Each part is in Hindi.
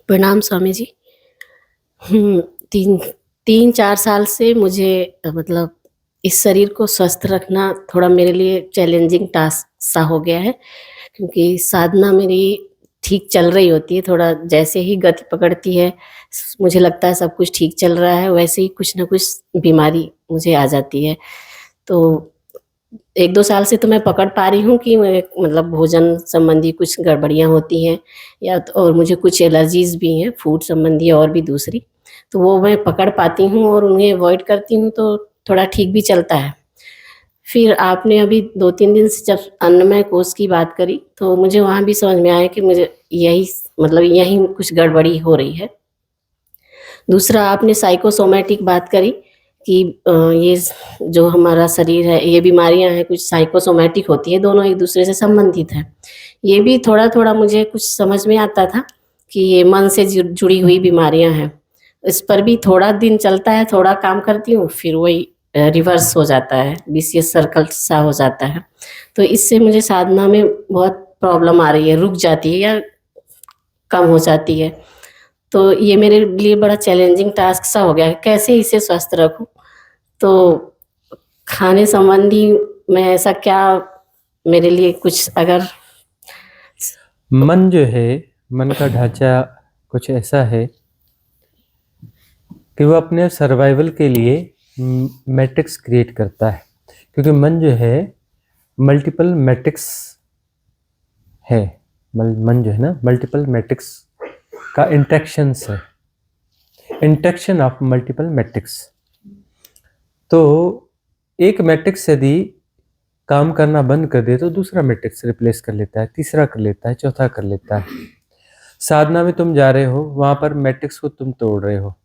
प्रणाम स्वामी जी। हुँ, 3 3-4 साल से मुझे मतलब इस शरीर को स्वस्थ रखना थोड़ा मेरे लिए चैलेंजिंग टास्क सा हो गया है, क्योंकि साधना मेरी ठीक चल रही होती है, थोड़ा जैसे ही गति पकड़ती है, मुझे लगता है सब कुछ ठीक चल रहा है, वैसे ही कुछ न कुछ बीमारी मुझे आ जाती है। तो 1-2 साल से तो मैं पकड़ पा रही हूँ कि मैं मतलब भोजन संबंधी कुछ गड़बड़ियाँ होती हैं, या तो और मुझे कुछ एलर्जीज़ भी हैं, फूड संबंधी और भी दूसरी, तो वो मैं पकड़ पाती हूँ और उन्हें अवॉइड करती हूँ, तो थोड़ा ठीक भी चलता है। फिर आपने अभी 2-3 दिन से जब अन्नमय कोश की बात करी, तो मुझे वहाँ भी समझ में आया कि मुझे यही मतलब यहीं कुछ गड़बड़ी हो रही है। दूसरा, आपने साइकोसोमैटिक बात करी कि ये जो हमारा शरीर है, ये बीमारियां हैं कुछ साइकोसोमैटिक होती है, दोनों एक दूसरे से संबंधित हैं। ये भी थोड़ा थोड़ा मुझे कुछ समझ में आता था कि ये मन से जुड़ी हुई बीमारियां हैं। इस पर भी थोड़ा दिन चलता है, थोड़ा काम करती हूँ, फिर वही रिवर्स हो जाता है, विशियस सर्कल सा हो जाता है। तो इससे मुझे साधना में बहुत प्रॉब्लम आ रही है, रुक जाती है या कम हो जाती है। तो ये मेरे लिए बड़ा चैलेंजिंग टास्क सा हो गया है, कैसे इसे स्वस्थ रखूं। तो खाने संबंधी में ऐसा क्या मेरे लिए कुछ अगर मन जो है, मन का ढांचा कुछ ऐसा है कि वो अपने सर्वाइवल के लिए मैट्रिक्स क्रिएट करता है। क्योंकि मन जो है मल्टीपल मैट्रिक्स है। मन जो है ना, मल्टीपल मैट्रिक्स का इंट्रैक्शंस है, इंट्रैक्शन ऑफ मल्टीपल मैट्रिक्स। तो एक मैट्रिक्स यदि काम करना बंद कर दे तो दूसरा मैट्रिक्स रिप्लेस कर लेता है, तीसरा कर लेता है, चौथा कर लेता है। साधना में तुम जा रहे हो, वहां पर मैट्रिक्स को तुम तोड़ रहे हो,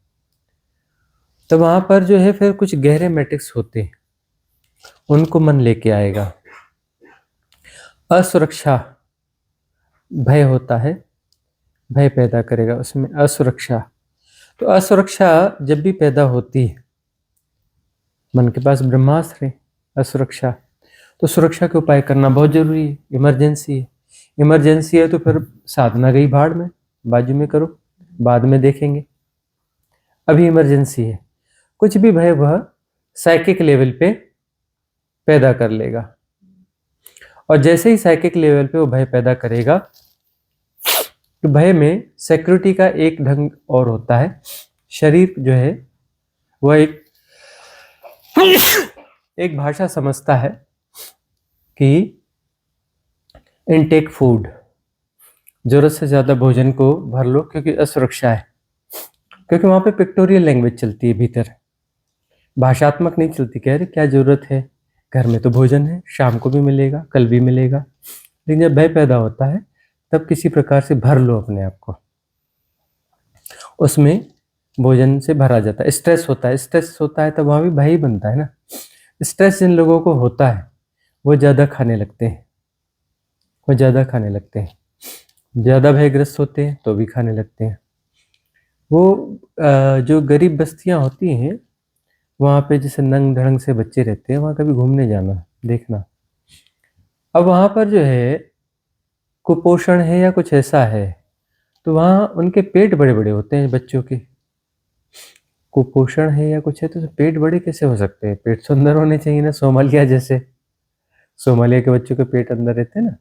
तो वहां पर जो है फिर कुछ गहरे मैट्रिक्स होते हैं, उनको मन लेके आएगा। असुरक्षा, भय होता है, भय पैदा करेगा उसमें असुरक्षा। तो असुरक्षा जब भी पैदा होती है, मन के पास ब्रह्मास्त्र है असुरक्षा, तो सुरक्षा के उपाय करना बहुत जरूरी है। इमरजेंसी है, इमरजेंसी है तो फिर साधना गई भाड़ में, बाजू में करो, बाद में देखेंगे। अभी इमरजेंसी है। कुछ भी भय वह साइकिक लेवल पे पैदा कर लेगा, और जैसे ही साइकिक लेवल पे वो भय पैदा करेगा, तो भय में सिक्योरिटी का एक ढंग और होता है। शरीर जो है वह एक भाषा समझता है कि इनटेक फूड, जरूरत से ज्यादा भोजन को भर लो, क्योंकि असुरक्षा है। क्योंकि वहां पे पिक्टोरियल लैंग्वेज चलती है भीतर, भाषात्मक नहीं चलती। कह रहे क्या जरूरत है, घर में तो भोजन है, शाम को भी मिलेगा, कल भी मिलेगा। लेकिन जब भय पैदा होता है तब किसी प्रकार से भर लो अपने आप को, उसमें भोजन से भरा जाता है। स्ट्रेस होता है, स्ट्रेस होता है तब वहां भी भय ही बनता है ना। स्ट्रेस जिन लोगों को होता है वो ज्यादा खाने लगते हैं, वो ज्यादा खाने लगते हैं। ज्यादा भयग्रस्त होते हैं तो भी खाने लगते हैं। वो जो गरीब बस्तियां होती हैं, वहाँ पे जैसे नंग धड़ंग से बच्चे रहते हैं, वहाँ कभी घूमने जाना, देखना। अब वहाँ पर जो है कुपोषण है या कुछ ऐसा है, तो वहाँ उनके पेट बड़े बड़े होते हैं बच्चों के। कुपोषण है या कुछ है तो पेट बड़े कैसे हो सकते हैं? पेट सुंदर होने चाहिए ना, सोमालिया जैसे। सोमालिया के बच्चों के पेट अंदर रहते हैं ना,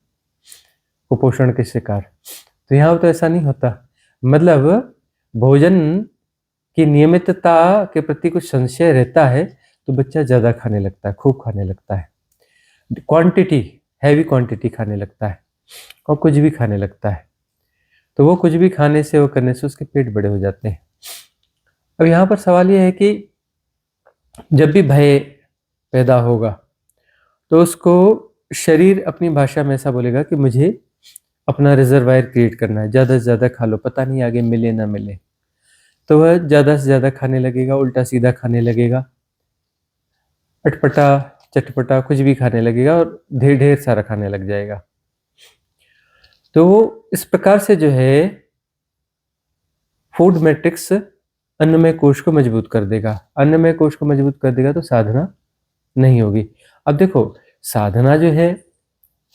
कुपोषण के शिकार। तो यहाँ तो ऐसा नहीं होता। मतलब भोजन की नियमितता के प्रति कुछ संशय रहता है तो बच्चा ज्यादा खाने लगता है, खूब खाने लगता है, क्वांटिटी, हैवी क्वांटिटी खाने लगता है, और कुछ भी खाने लगता है। तो वो कुछ भी खाने से, वो करने से उसके पेट बड़े हो जाते हैं। अब यहाँ पर सवाल ये है कि जब भी भय पैदा होगा तो उसको शरीर अपनी भाषा में ऐसा बोलेगा कि मुझे अपना रिजर्वायर क्रिएट करना है, ज़्यादा से ज़्यादा खा लो, पता नहीं आगे मिले ना मिले। तो वह ज़्यादा से ज़्यादा खाने लगेगा, उल्टा सीधा खाने लगेगा, अटपटा चटपटा कुछ भी खाने लगेगा, और ढेर ढेर सारा खाने लग जाएगा। तो इस प्रकार से जो है फूड मैट्रिक्स अन्नमय कोश को मजबूत कर देगा। अन्नमय कोश को मजबूत कर देगा तो साधना नहीं होगी। अब देखो, साधना जो है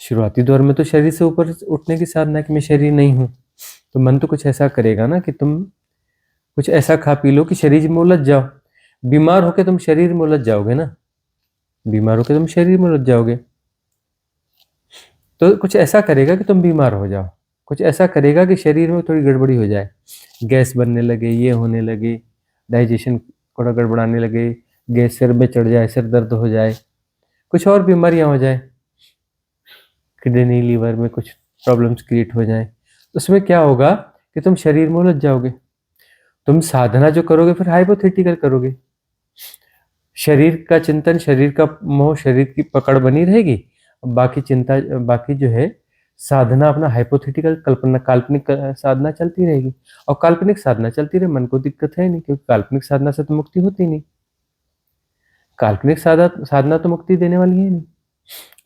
शुरुआती दौर में तो शरीर से ऊपर उठने की साधना, कि मैं शरीर नहीं हूं, तो मन तो कुछ ऐसा करेगा ना कि तुम कुछ ऐसा खा पी लो कि शरीर में उलझ जाओ। बीमार होके तुम शरीर में उलझ जाओगे ना, बीमार होके तुम शरीर में उलझ जाओगे। तो कुछ ऐसा करेगा कि तुम बीमार हो जाओ, कुछ ऐसा करेगा कि शरीर में थोड़ी गड़बड़ी हो जाए, गैस बनने लगे, ये होने लगे, डाइजेशन थोड़ा गड़बड़ाने लगे, गैस सिर में चढ़ जाए, सिर दर्द हो जाए, कुछ और बीमारियां हो जाए, किडनी लीवर में कुछ प्रॉब्लम्स क्रिएट हो जाए। उसमें क्या होगा कि तुम शरीर में उलझ जाओगे। तुम साधना जो करोगे फिर हाइपोथेटिकल करोगे, शरीर का चिंतन, शरीर का मोह, शरीर की पकड़ बनी रहेगी। बाकी चिंता, बाकी जो है साधना अपना हाइपोथेटिकल कल्पना, काल्पनिक साधना चलती रहेगी। और काल्पनिक साधना चलती रहे, मन को दिक्कत है नहीं, क्योंकि काल्पनिक साधना से तो मुक्ति होती नहीं। काल्पनिक साधना तो मुक्ति देने वाली है नहीं।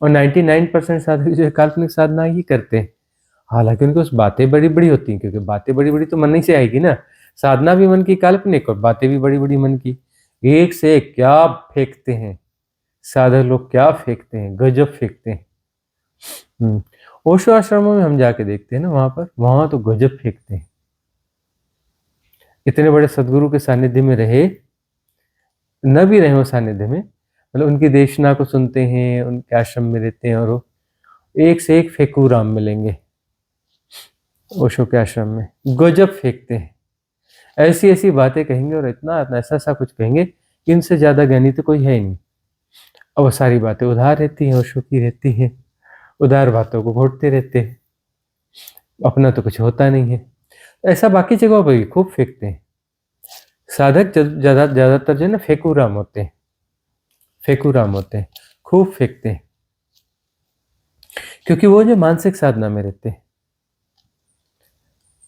और 99% साधक जो है काल्पनिक साधना ही करते हैं, हालांकि उनकी उस बातें बड़ी बड़ी होती हैं, क्योंकि बातें बड़ी बड़ी तो मन ही से आएगी ना। साधना भी मन की काल्पनिक और बातें भी बड़ी बड़ी मन की। एक से एक क्या फेंकते हैं साधक लोग, क्या फेंकते हैं, गजब फेंकते हैं। ओशो आश्रमों में हम जाके देखते हैं ना, वहां तो गजब फेंकते हैं। इतने बड़े सदगुरु के सानिध्य में रहे, न भी रहे हो सानिध्य में, मतलब उनकी देशना को सुनते हैं, उनके आश्रम में रहते हैं, और एक से एक फेंकू राम मिलेंगे ओशो के आश्रम में, गजब फेंकते हैं। ऐसी ऐसी बातें कहेंगे और इतना इतना ऐसा ऐसा कुछ कहेंगे कि इनसे ज्यादा ज्ञानी तो कोई है ही नहीं। और वो सारी बातें उधार रहती हैं, ओशो की रहती है, उधार बातों को घोटते रहते हैं, अपना तो कुछ होता नहीं है। ऐसा बाकी जगहों पर भी खूब फेंकते हैं साधक। ज्यादातर जो है ना फेंकू राम होते हैं, फेंकू राम होते हैं, खूब फेंकते हैं, क्योंकि वो जो मानसिक साधना में रहते हैं,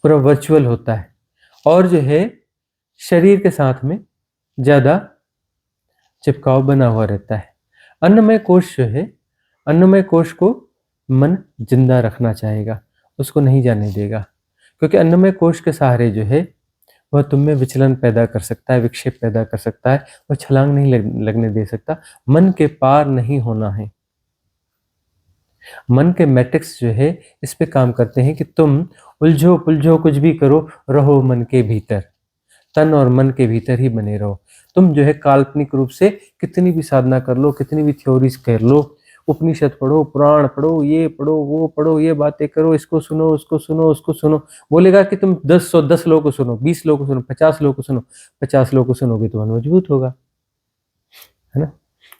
पूरा वर्चुअल होता है, और जो है शरीर के साथ में ज्यादा चिपकाव बना हुआ रहता है। अन्नमय कोश जो है, अन्नमय कोश को मन जिंदा रखना चाहेगा, उसको नहीं जाने देगा, क्योंकि अन्नमय कोश के सहारे जो है वह तुम में विचलन पैदा कर सकता है, विक्षेप पैदा कर सकता है, वह छलांग नहीं लगने दे सकता। मन के पार नहीं होना है। मन के मैट्रिक्स जो है इस पे काम करते हैं कि तुम उलझो पुलझो कुछ भी करो, रहो मन के भीतर, तन और मन के भीतर ही बने रहो। तुम जो है काल्पनिक रूप से कितनी भी साधना कर लो, कितनी भी थ्योरीज कर लो, उपनिषद पढ़ो, पुराण पढ़ो, ये पढ़ो, वो पढ़ो, ये बातें करो, इसको सुनो, उसको सुनो, उसको सुनो। बोलेगा कि तुम 10 लोगों को सुनो, 20 लोगों को सुनो, 50 लोगों को सुनो। 50 लोगों को सुनोगे तो मन मजबूत होगा, है ना।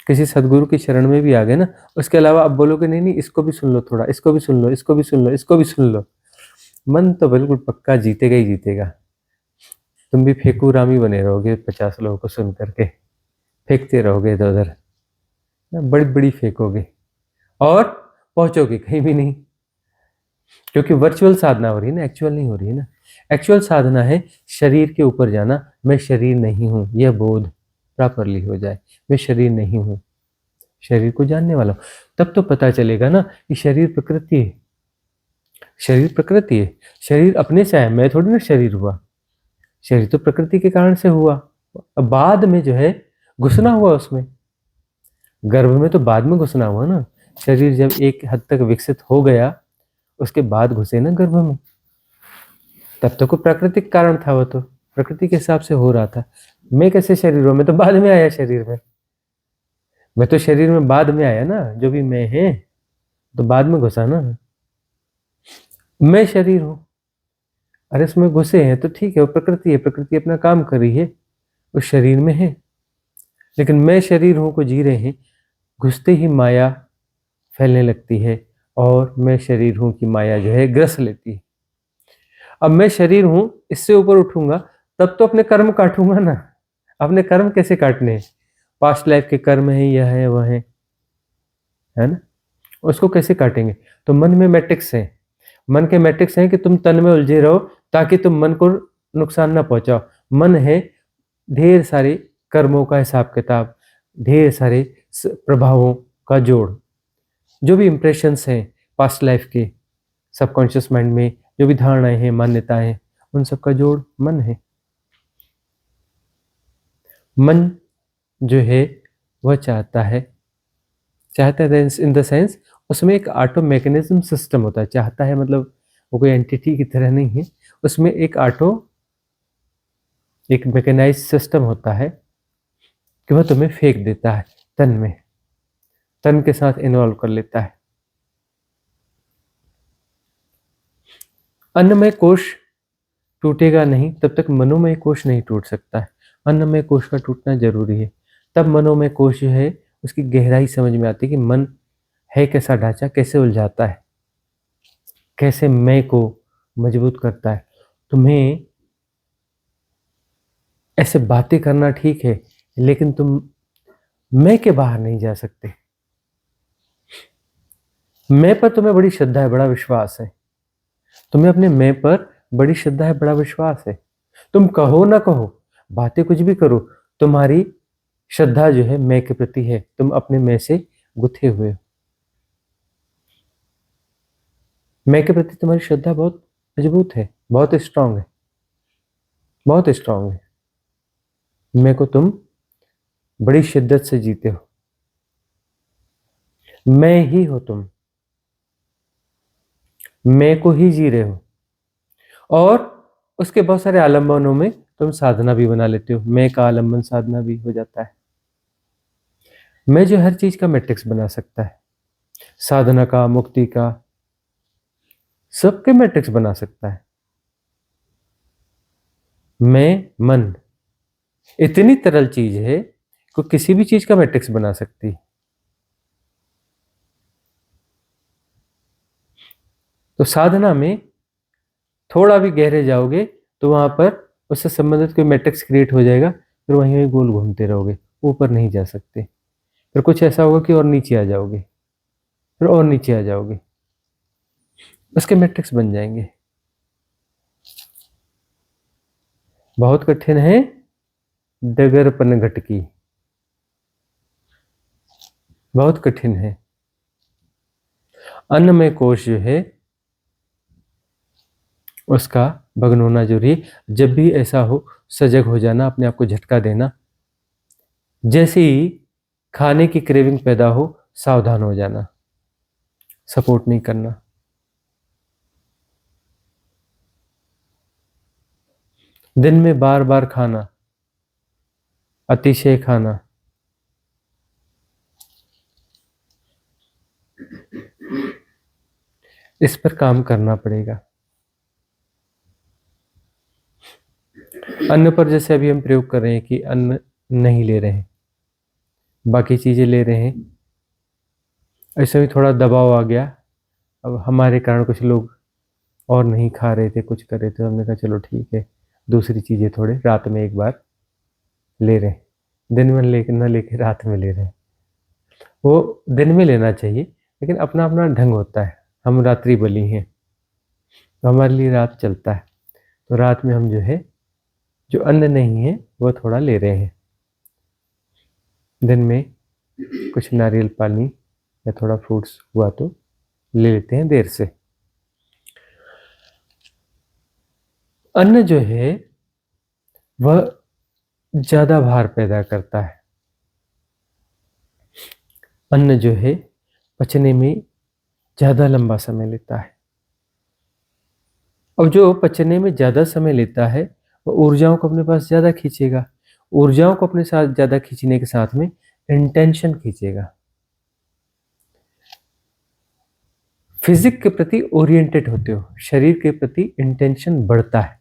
किसी सदगुरु की शरण में भी आ गए ना, उसके अलावा अब बोलोगे नहीं नहीं इसको भी सुन लो, थोड़ा इसको भी सुन लो, इसको भी सुन लो, इसको भी सुन लो, मन तो बिल्कुल पक्का जीतेगा ही जीतेगा। तुम भी फेंकू रामी बने रहोगे, 50 लोगों को सुन करके फेंकते रहोगे इधर उधर, बड़ी बड़ी फेंकोगे और पहुंचोगे कहीं भी नहीं, क्योंकि वर्चुअल साधना हो रही है ना, एक्चुअल नहीं हो रही है ना। एक्चुअल साधना है शरीर के ऊपर जाना, मैं शरीर नहीं हूं, यह बोध प्रॉपरली हो जाए, मैं शरीर नहीं हूं, शरीर को जानने वाला हूं। तब तो पता चलेगा ना कि शरीर प्रकृति है, शरीर प्रकृति है, शरीर अपने से आया, मैं थोड़ी ना शरीर हुआ, शरीर तो प्रकृति के कारण से हुआ। अब बाद में जो है घुसना हुआ उसमें, गर्भ में तो बाद में घुसना हुआ ना। शरीर जब एक हद तक विकसित हो गया उसके बाद घुसे ना गर्भ में, तब तो कोई प्राकृतिक कारण था, वो तो प्रकृति के हिसाब से हो रहा था। मैं कैसे शरीर हूं, मैं तो बाद में आया शरीर में, मैं तो शरीर में बाद में आया ना, जो भी मैं है तो बाद में घुसा ना, मैं शरीर हूं। अरे इसमें घुसे हैं तो ठीक है, वो प्रकृति है, प्रकृति अपना काम कर रही है, उस शरीर में है, लेकिन मैं शरीर हूं को जी रहे हैं। घुसते ही माया फैलने लगती है और मैं शरीर हूं की माया जो है ग्रस लेती है। अब मैं शरीर हूं, इससे ऊपर उठूंगा तब तो अपने कर्म काटूंगा ना। अपने कर्म कैसे काटने हैं, पास्ट लाइफ के कर्म है, यह है वह है ना, उसको कैसे काटेंगे। तो मन में मैट्रिक्स है, मन के मैट्रिक्स हैं कि तुम तन में उलझे रहो ताकि तुम मन को नुकसान ना पहुंचाओ। मन है ढेर सारे कर्मों का हिसाब किताब, ढेर सारे प्रभावों का जोड़, जो भी इंप्रेशंस हैं पास्ट लाइफ के, सबकॉन्शियस माइंड में जो भी धारणाएं हैं, मान्यताएं हैं, उन सब का जोड़ मन है। मन जो है वह चाहता है इन द सेंस उसमें एक ऑटो मैकेनिज्म सिस्टम होता है। चाहता है मतलब वो कोई एंटिटी की तरह नहीं है, उसमें एक मैकेनाइज सिस्टम होता है कि वह तुम्हें फेंक देता है तन के साथ इन्वॉल्व कर लेता है। अन्नमय कोश टूटेगा नहीं तब तक मनोमय कोश नहीं टूट सकता है। अन्नमय कोश का टूटना जरूरी है, तब मनोमय कोश जो है उसकी गहराई समझ में आती है कि मन है कैसा ढांचा, कैसे उलझाता है, कैसे मैं को मजबूत करता है। तुम्हें ऐसे बातें करना ठीक है, लेकिन तुम मैं के बाहर नहीं जा सकते। मैं पर तुम्हें बड़ी श्रद्धा है, बड़ा विश्वास है। तुम्हें अपने मैं पर बड़ी श्रद्धा है, बड़ा विश्वास है। तुम कहो ना कहो, बातें कुछ भी करो, तुम्हारी श्रद्धा जो है मैं के प्रति है। तुम अपने मैं से गुथे हुए हो। मैं के प्रति तुम्हारी श्रद्धा बहुत मजबूत है, बहुत स्ट्रांग है, बहुत स्ट्रांग है। मैं को तुम बड़ी शिद्दत से जीते हो। मैं ही हो तुम, मैं को ही जी रहे हो। और उसके बहुत सारे आलम्बनों में तुम साधना भी बना लेते हो। मैं का आलम्बन साधना भी हो जाता है। मैं जो हर चीज का मैट्रिक्स बना सकता है, साधना का, मुक्ति का, सबके मैट्रिक्स बना सकता है। मैं मन इतनी तरल चीज है कि किसी भी चीज का मैट्रिक्स बना सकती है। तो साधना में थोड़ा भी गहरे जाओगे तो वहां पर उससे संबंधित कोई मैट्रिक्स क्रिएट हो जाएगा, फिर वहीं वहीं गोल घूमते रहोगे, ऊपर नहीं जा सकते। फिर कुछ ऐसा होगा कि और नीचे आ जाओगे, फिर और नीचे आ जाओगे, उसके मैट्रिक्स बन जाएंगे। बहुत कठिन है डगर पनघट की, बहुत कठिन है। अन्नमय कोश जो है उसका भग्न होना जरूरी है। जब भी ऐसा हो सजग हो जाना, अपने आप को झटका देना। जैसे ही खाने की क्रेविंग पैदा हो सावधान हो जाना, सपोर्ट नहीं करना। दिन में बार बार खाना, अतिशय खाना, इस पर काम करना पड़ेगा। अन्न पर जैसे अभी हम प्रयोग कर रहे हैं कि अन्न नहीं ले रहे हैं, बाकी चीजें ले रहे हैं, ऐसे भी थोड़ा दबाव आ गया। अब हमारे कारण कुछ लोग और नहीं खा रहे थे, कुछ कर रहे थे, हमने कहा चलो ठीक है, दूसरी चीजें थोड़े रात में एक बार ले रहे हैं। दिन में लेके ना लेके रात में ले रहे हैं। वो दिन में लेना चाहिए, लेकिन अपना अपना ढंग होता है। हम रात्रि बलि हैं, तो हमारे लिए रात चलता है। तो रात में हम जो है, जो अन्न नहीं है वो थोड़ा ले रहे हैं। दिन में कुछ नारियल पानी या थोड़ा फ्रूट्स हुआ तो ले लेते हैं देर से। अन्न जो है वह ज्यादा भार पैदा करता है। अन्न जो है पचने में ज्यादा लंबा समय लेता है। और जो पचने में ज्यादा समय लेता है वो ऊर्जाओं को अपने पास ज्यादा खींचेगा। ऊर्जाओं को अपने साथ ज्यादा खींचने के साथ में इंटेंशन खींचेगा। फिजिक के प्रति ओरिएंटेड होते हो, शरीर के प्रति इंटेंशन बढ़ता है।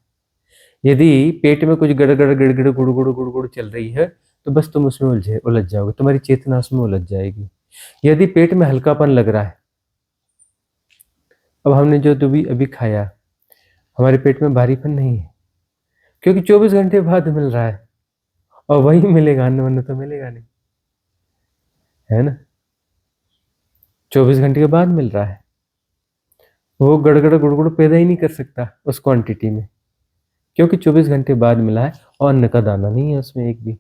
यदि पेट में कुछ गड़गड़ गड़गड़ गुड़गुड़ गुड़गुड़ चल रही है तो बस तुम उसमें उलझ जाओगे, तुम्हारी चेतना उसमें उलझ जाएगी। यदि पेट में हल्कापन लग रहा है, अब हमने जो अभी अभी खाया, हमारे पेट में भारीपन नहीं है, क्योंकि 24 घंटे बाद मिल रहा है। और वही मिलेगा, अन्न वन्न तो मिलेगा नहीं, है ना। 24 घंटे के बाद मिल रहा है, वो गड़गड़ गुड़गुड़ पैदा ही नहीं कर सकता उस क्वांटिटी में, क्योंकि 24 घंटे बाद मिला है और अन्न का दाना नहीं है उसमें, एक भी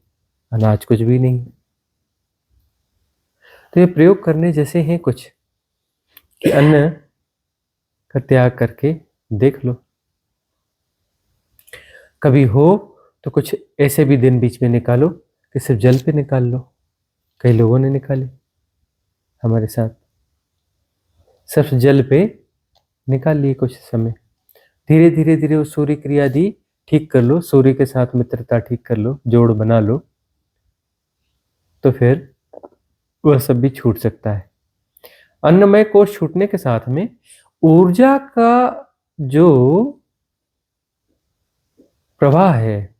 अनाज कुछ भी नहीं। तो ये प्रयोग करने जैसे हैं कुछ, कि अन्न का त्याग करके देख लो। कभी हो तो कुछ ऐसे भी दिन बीच में निकालो कि सिर्फ जल पे निकाल लो। कई लोगों ने निकाले हमारे साथ, सिर्फ जल पे निकाल लिए कुछ समय, धीरे धीरे धीरे वो सूर्य क्रिया दी ठीक कर लो, सूर्य के साथ मित्रता ठीक कर लो, जोड़ बना लो, तो फिर वह सब भी छूट सकता है। अन्नमय कोश छूटने के साथ में ऊर्जा का जो प्रवाह है,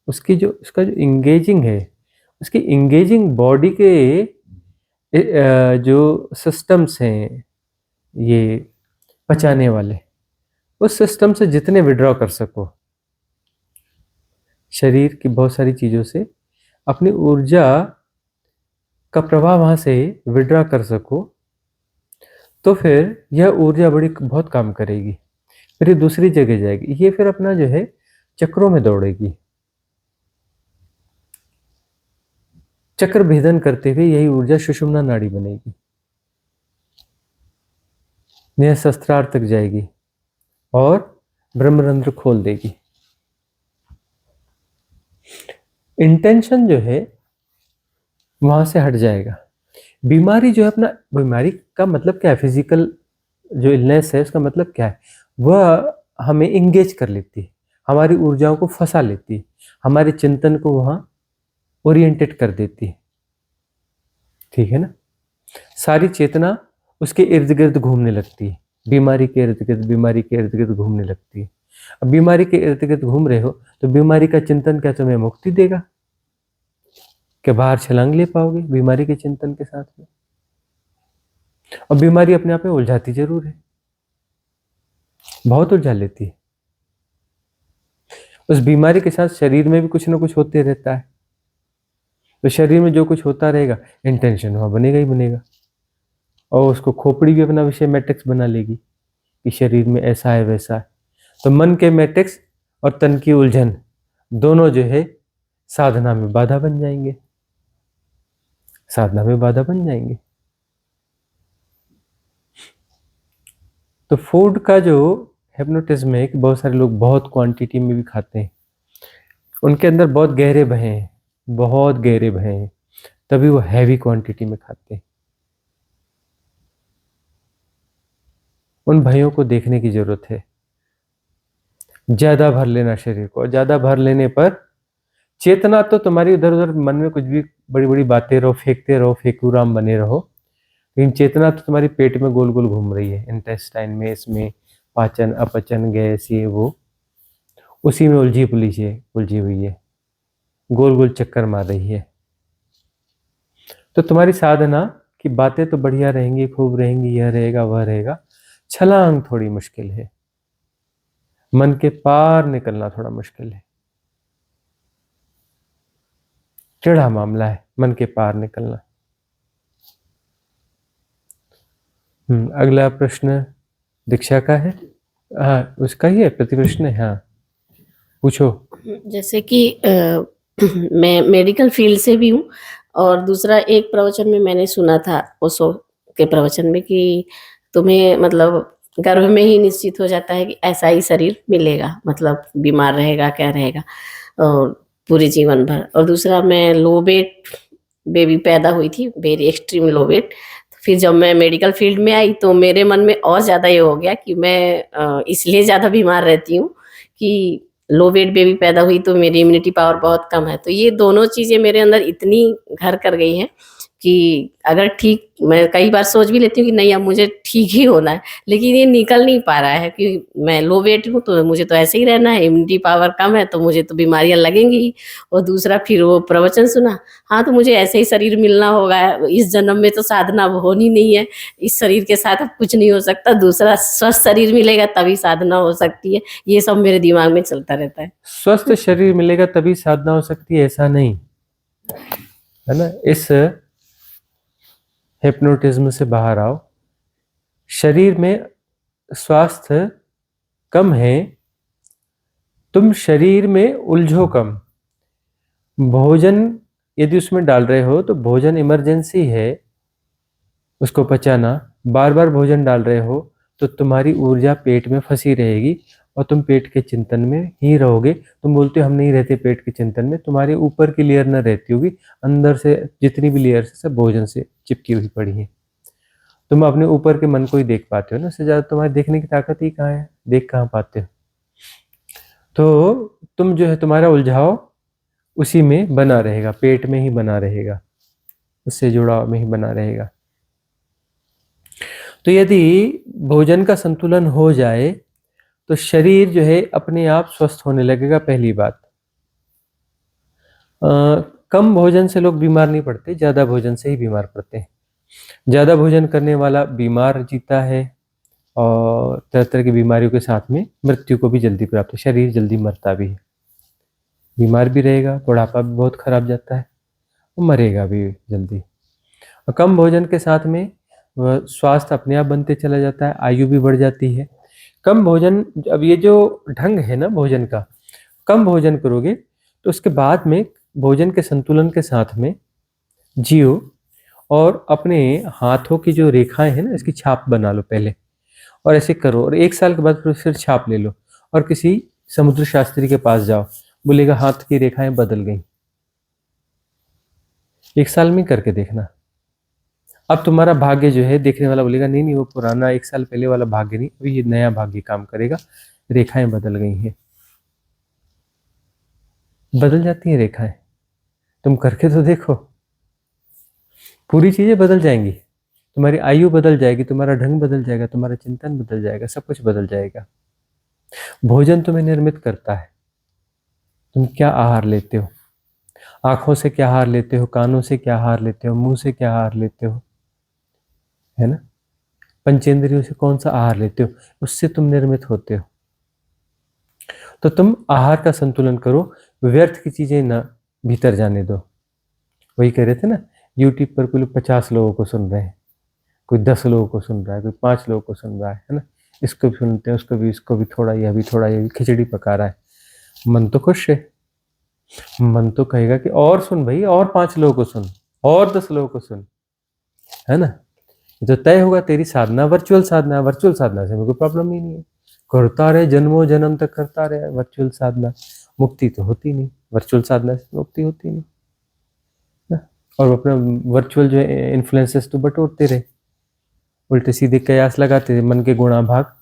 उसका जो इंगेजिंग है, उसकी इंगेजिंग बॉडी के जो सिस्टम्स हैं ये पचाने वाले, उस सिस्टम से जितने विड्रॉ कर सको, शरीर की बहुत सारी चीज़ों से अपनी ऊर्जा का प्रवाह वहाँ से विड्रॉ कर सको, तो फिर यह ऊर्जा बहुत काम करेगी, फिर ये दूसरी जगह जाएगी, ये फिर अपना जो है चक्रों में दौड़ेगी। चक्र भेदन करते हुए यही ऊर्जा सुषुम्ना नाड़ी बनेगी, यह सहस्त्रार तक जाएगी और ब्रह्मरंध्र खोल देगी। इंटेंशन जो है वहां से हट जाएगा। बीमारी जो है अपना, बीमारी का मतलब क्या है, फिजिकल जो इलनेस है उसका मतलब क्या है, वह हमें इंगेज कर लेती है, हमारी ऊर्जाओं को फंसा लेती है, हमारे चिंतन को वहां ओरिएंटेड कर देती है, ठीक है ना। सारी चेतना उसके इर्द गिर्द घूमने लगती है, बीमारी के इर्द गिर्द, बीमारी के इर्द गिर्द घूमने लगती है। अब बीमारी के इर्द गिर्द घूम रहे हो तो बीमारी का चिंतन क्या तुम्हें मुक्ति देगा? क्या बाहर छलांग ले पाओगे बीमारी के चिंतन के साथ में? और बीमारी अपने आप में उलझाती जरूर है, बहुत उलझा लेती है। उस बीमारी के साथ शरीर में भी कुछ ना कुछ होते रहता है, तो शरीर में जो कुछ होता रहेगा इंटेंशन वहां बनेगा ही बनेगा, और उसको खोपड़ी भी अपना विषय मैट्रिक्स बना लेगी कि शरीर में ऐसा है वैसा है। तो मन के मैट्रिक्स और तन की उलझन दोनों जो है साधना में बाधा बन जाएंगे, साधना में बाधा बन जाएंगे। तो फूड का जो हिप्नोटिज्म है कि बहुत सारे लोग बहुत क्वांटिटी में भी खाते हैं, उनके अंदर बहुत गहरे भय हैं, बहुत गहरे भय हैं, तभी वो हैवी क्वांटिटी में खाते हैं। उन भयों को देखने की जरूरत है। ज्यादा भर लेना शरीर को, और ज्यादा भर लेने पर चेतना तो तुम्हारी उधर उधर मन में कुछ भी बड़ी बड़ी बातें रहो, फेंकते रहो, फेंकूराम बने रहो, लेकिन चेतना तो तुम्हारी पेट में गोल गोल घूम रही है, इंटेस्टाइन में, इसमें पाचन अपचन गैस ये वो, उसी में उलझी हुई है, गोल गोल चक्कर मार रही है। तो तुम्हारी साधना की बातें तो बढ़िया रहेंगी, खूब रहेंगी, यह रहेगा वह रहेगा, छलांग थोड़ी मुश्किल है, मन के पार निकलना थोड़ा मुश्किल है, टेढ़ा मामला है मन के पार निकलना। अगला प्रश्न दीक्षा का है, हाँ उसका ही है, प्रतिप्रश्न है, हाँ पूछो। जैसे कि मैं मेडिकल फील्ड से भी हूँ, और दूसरा एक प्रवचन में मैंने सुना था, ओशो के प्रवचन में, कि तुम्हें मतलब गर्भ में ही निश्चित हो जाता है कि ऐसा ही शरीर मिलेगा, मतलब बीमार रहेगा क्या रहेगा, और पूरे जीवन भर। और दूसरा, मैं लो वेट बेबी पैदा हुई थी, वेरी एक्सट्रीम लो वेट। फिर जब मैं मेडिकल फील्ड में आई तो मेरे मन में और ज़्यादा ये हो गया कि मैं इसलिए ज़्यादा बीमार रहती हूँ कि लो वेट बेबी पैदा हुई तो मेरी इम्यूनिटी पावर बहुत कम है। तो ये दोनों चीज़ें मेरे अंदर इतनी घर कर गई हैं कि अगर ठीक, मैं कई बार सोच भी लेती हूँ कि नहीं अब मुझे ठीक ही होना है, लेकिन ये निकल नहीं पा रहा है कि मैं लो वेट हूँ तो मुझे तो ऐसे ही रहना है, इम्यूनिटी पावर कम है तो मुझे तो बीमारियां लगेंगी ही। और दूसरा फिर वो प्रवचन सुना, हाँ तो मुझे ऐसे ही शरीर मिलना होगा, इस जन्म में तो साधना होनी नहीं है, इस शरीर के साथ अब कुछ नहीं हो सकता, दूसरा स्वस्थ शरीर मिलेगा तभी साधना हो सकती है। ये सब मेरे दिमाग में चलता रहता है। स्वस्थ शरीर मिलेगा तभी साधना हो सकती है ऐसा नहीं है ना। इस हिप्नोटिज्म से बाहर आओ। शरीर में स्वास्थ्य कम है, तुम शरीर में उलझो कम। भोजन यदि उसमें डाल रहे हो तो भोजन इमरजेंसी है, उसको पचाना, बार बार भोजन डाल रहे हो तो तुम्हारी ऊर्जा पेट में फंसी रहेगी और तुम पेट के चिंतन में ही रहोगे। तुम बोलते हो हम नहीं रहते पेट के चिंतन में, तुम्हारे ऊपर की लेयर न रहती होगी, अंदर से जितनी भी लेयर से सब भोजन से चिपकी हुई पड़ी है। तुम अपने ऊपर के मन को ही देख पाते हो ना, उससे ज्यादा तुम्हारी देखने की ताकत ही कहाँ है। देख कहाँ पाते हो। तो तुम जो है तुम्हारा उलझाव उसी में बना रहेगा, पेट में ही बना रहेगा, उससे जुड़ाव में ही बना रहेगा। तो यदि भोजन का संतुलन हो जाए तो शरीर जो है अपने आप स्वस्थ होने लगेगा। पहली बात, कम भोजन से लोग बीमार नहीं पड़ते, ज्यादा भोजन से ही बीमार पड़ते हैं। ज्यादा भोजन करने वाला बीमार जीता है और तरह तरह की बीमारियों के साथ में मृत्यु को भी जल्दी प्राप्त है। शरीर जल्दी मरता भी है, बीमार भी रहेगा, बुढ़ापा भी बहुत खराब जाता है, और मरेगा भी जल्दी। और कम भोजन के साथ में वह स्वास्थ्य अपने आप बनते चला जाता है, आयु भी बढ़ जाती है। कम भोजन, अब ये जो ढंग है ना भोजन का, कम भोजन करोगे तो उसके बाद में भोजन के संतुलन के साथ में जियो, और अपने हाथों की जो रेखाएं हैं ना, इसकी छाप बना लो पहले, और ऐसे करो, और 1 साल के बाद फिर छाप ले लो, और किसी समुद्र शास्त्री के पास जाओ, बोलेगा हाथ की रेखाएं बदल गई। 1 साल में करके देखना। अब तुम्हारा भाग्य जो है, देखने वाला बोलेगा नहीं नहीं वो पुराना 1 साल पहले वाला भाग्य नहीं, अभी ये नया भाग्य काम करेगा, रेखाएं बदल गई हैं। बदल जाती हैं रेखाएं, तुम करके तो देखो, पूरी चीजें बदल जाएंगी। तुम्हारी आयु बदल जाएगी, तुम्हारा ढंग बदल जाएगा, तुम्हारा चिंतन बदल जाएगा, सब कुछ बदल जाएगा। भोजन तुम्हें निर्मित करता है, तुम क्या आहार लेते हो, आंखों से क्या आहार लेते हो, कानों से क्या आहार लेते हो, मुंह से क्या आहार लेते हो, है ना, पंचेंद्रियों से कौन सा आहार लेते हो, उससे तुम निर्मित होते हो। तो तुम आहार का संतुलन करो, व्यर्थ की चीजें ना भीतर जाने दो। वही कह रहे थे ना, यूट्यूब पर कोई 50 लोगों को सुन रहे हैं, कोई 10 लोगों को सुन रहा है, कोई 5 लोगों को सुन रहा है ना, इसको भी सुनते हैं, उसको भी, इसको भी थोड़ा, यह भी थोड़ा, यह भी, खिचड़ी पका रहा है। मन तो खुश है, मन तो कहेगा कि और सुन भाई, और 5 लोगों को सुन, और 10 लोगों को सुन, है ना। ये तो तय होगा, तेरी साधना वर्चुअल साधना है, वर्चुअल साधना से कोई प्रॉब्लम ही नहीं है, करता रहे, जन्मों जन्म तक करता रहे वर्चुअल साधना, मुक्ति तो होती नहीं, वर्चुअल साधना से मुक्ति होती नहीं ना। और अपना वर्चुअल जो है इन्फ्लुएंसेस तो बटोरते रहे, उल्टे सीधे कयास लगाते रहे, मन के गुणाभाग,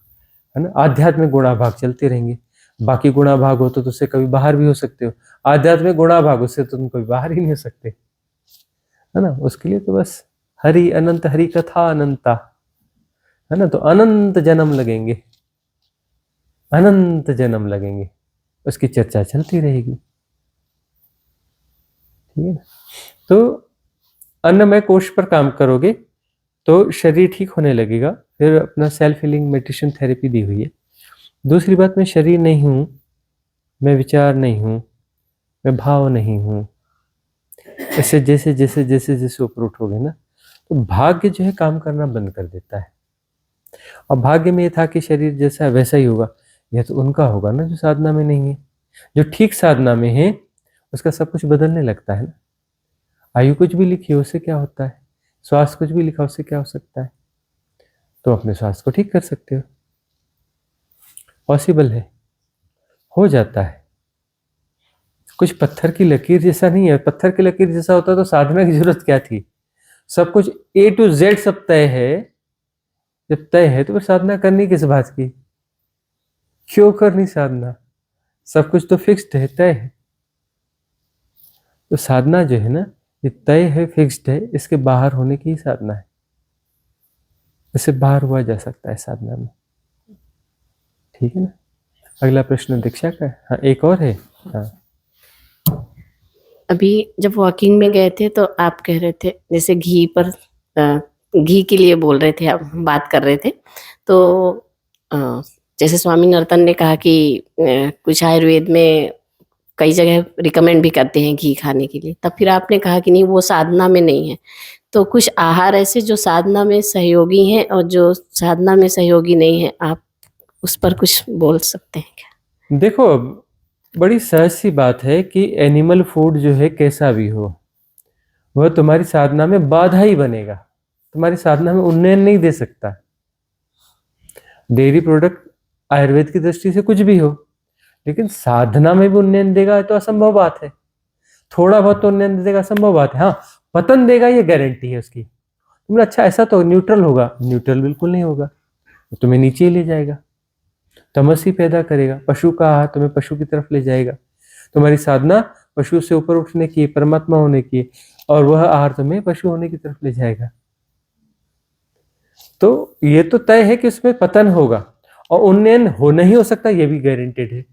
है ना, आध्यात्मिक गुणाभाग चलते रहेंगे। बाकी गुणाभाग हो तो उससे कभी बाहर भी हो सकते हो, आध्यात्मिक गुणाभाग उससे तो तुम कभी बाहर ही नहीं हो सकते, है ना। उसके लिए तो बस हरि अनंत, हरि कथा अनंता, है ना। तो अनंत जन्म लगेंगे, अनंत जन्म लगेंगे, उसकी चर्चा चलती रहेगी, ठीक है ना। तो अन्नमय कोश पर काम करोगे तो शरीर ठीक होने लगेगा। फिर अपना सेल्फ हीलिंग मेडिटेशन थेरेपी दी हुई है। दूसरी बात, मैं शरीर नहीं हूँ, मैं विचार नहीं हूँ, मैं भाव नहीं हूँ, ऐसे जैसे जैसे जैसे जैसे ऊपर उठोगे ना, तो भाग्य जो है काम करना बंद कर देता है। और भाग्य में ये था कि शरीर जैसा है वैसा ही होगा, यह तो उनका होगा ना जो साधना में नहीं है। जो ठीक साधना में है उसका सब कुछ बदलने लगता है ना। आयु कुछ भी लिखी हो उससे क्या होता है, स्वास्थ्य कुछ भी लिखा उससे क्या हो सकता है। तो अपने स्वास्थ्य को ठीक कर सकते हो, पॉसिबल है, हो जाता है। कुछ पत्थर की लकीर जैसा नहीं है, पत्थर की लकीर जैसा होता तो साधना की जरूरत क्या थी। सब कुछ A to Z सब तय है, जब तय है तो फिर साधना करनी किस बात की, क्यों करनी साधना, सब कुछ तो फिक्स्ड है, तय है। तो साधना जो है ना, ये तय है, फिक्स्ड है, इसके बाहर होने की ही साधना है, इससे बाहर हुआ जा सकता है साधना में, ठीक है ना। अगला प्रश्न दीक्षा का, हाँ एक और है, हाँ। अभी जब वॉकिंग में गए थे तो आप कह रहे थे, जैसे घी पर घी के लिए बोल रहे थे, आप बात कर रहे थे, तो जैसे स्वामी नर्तन ने कहा कि कुछ आयुर्वेद में कई जगह रिकमेंड भी करते हैं घी खाने के लिए, तब फिर आपने कहा कि नहीं वो साधना में नहीं है। तो कुछ आहार ऐसे जो साधना में सहयोगी हैं और जो साधना में सहयोगी नहीं है, आप उस पर कुछ बोल सकते हैं क्या? देखो, बड़ी सहज सी बात है कि एनिमल फूड जो है कैसा भी हो, वह तुम्हारी साधना में बाधा ही बनेगा, तुम्हारी साधना में उन्नयन नहीं दे सकता। डेयरी प्रोडक्ट आयुर्वेद की दृष्टि से कुछ भी हो, लेकिन साधना में भी उन्नयन देगा तो असंभव बात है। थोड़ा बहुत तो उन्नयन देगा, असंभव बात है। हाँ, पतन देगा ये गारंटी है उसकी। तुमने अच्छा ऐसा तो न्यूट्रल होगा, न्यूट्रल बिल्कुल नहीं होगा, तो तुम्हें नीचे ही ले जाएगा। तमस ही पैदा करेगा। पशु का आहार तुम्हें पशु की तरफ ले जाएगा। तुम्हारी साधना पशु से ऊपर उठने की, परमात्मा होने की, और वह आहार तुम्हें पशु होने की तरफ ले जाएगा। तो ये तो तय है कि उसमें पतन होगा, और उन्नयन नहीं हो सकता, ये भी गारंटेड है।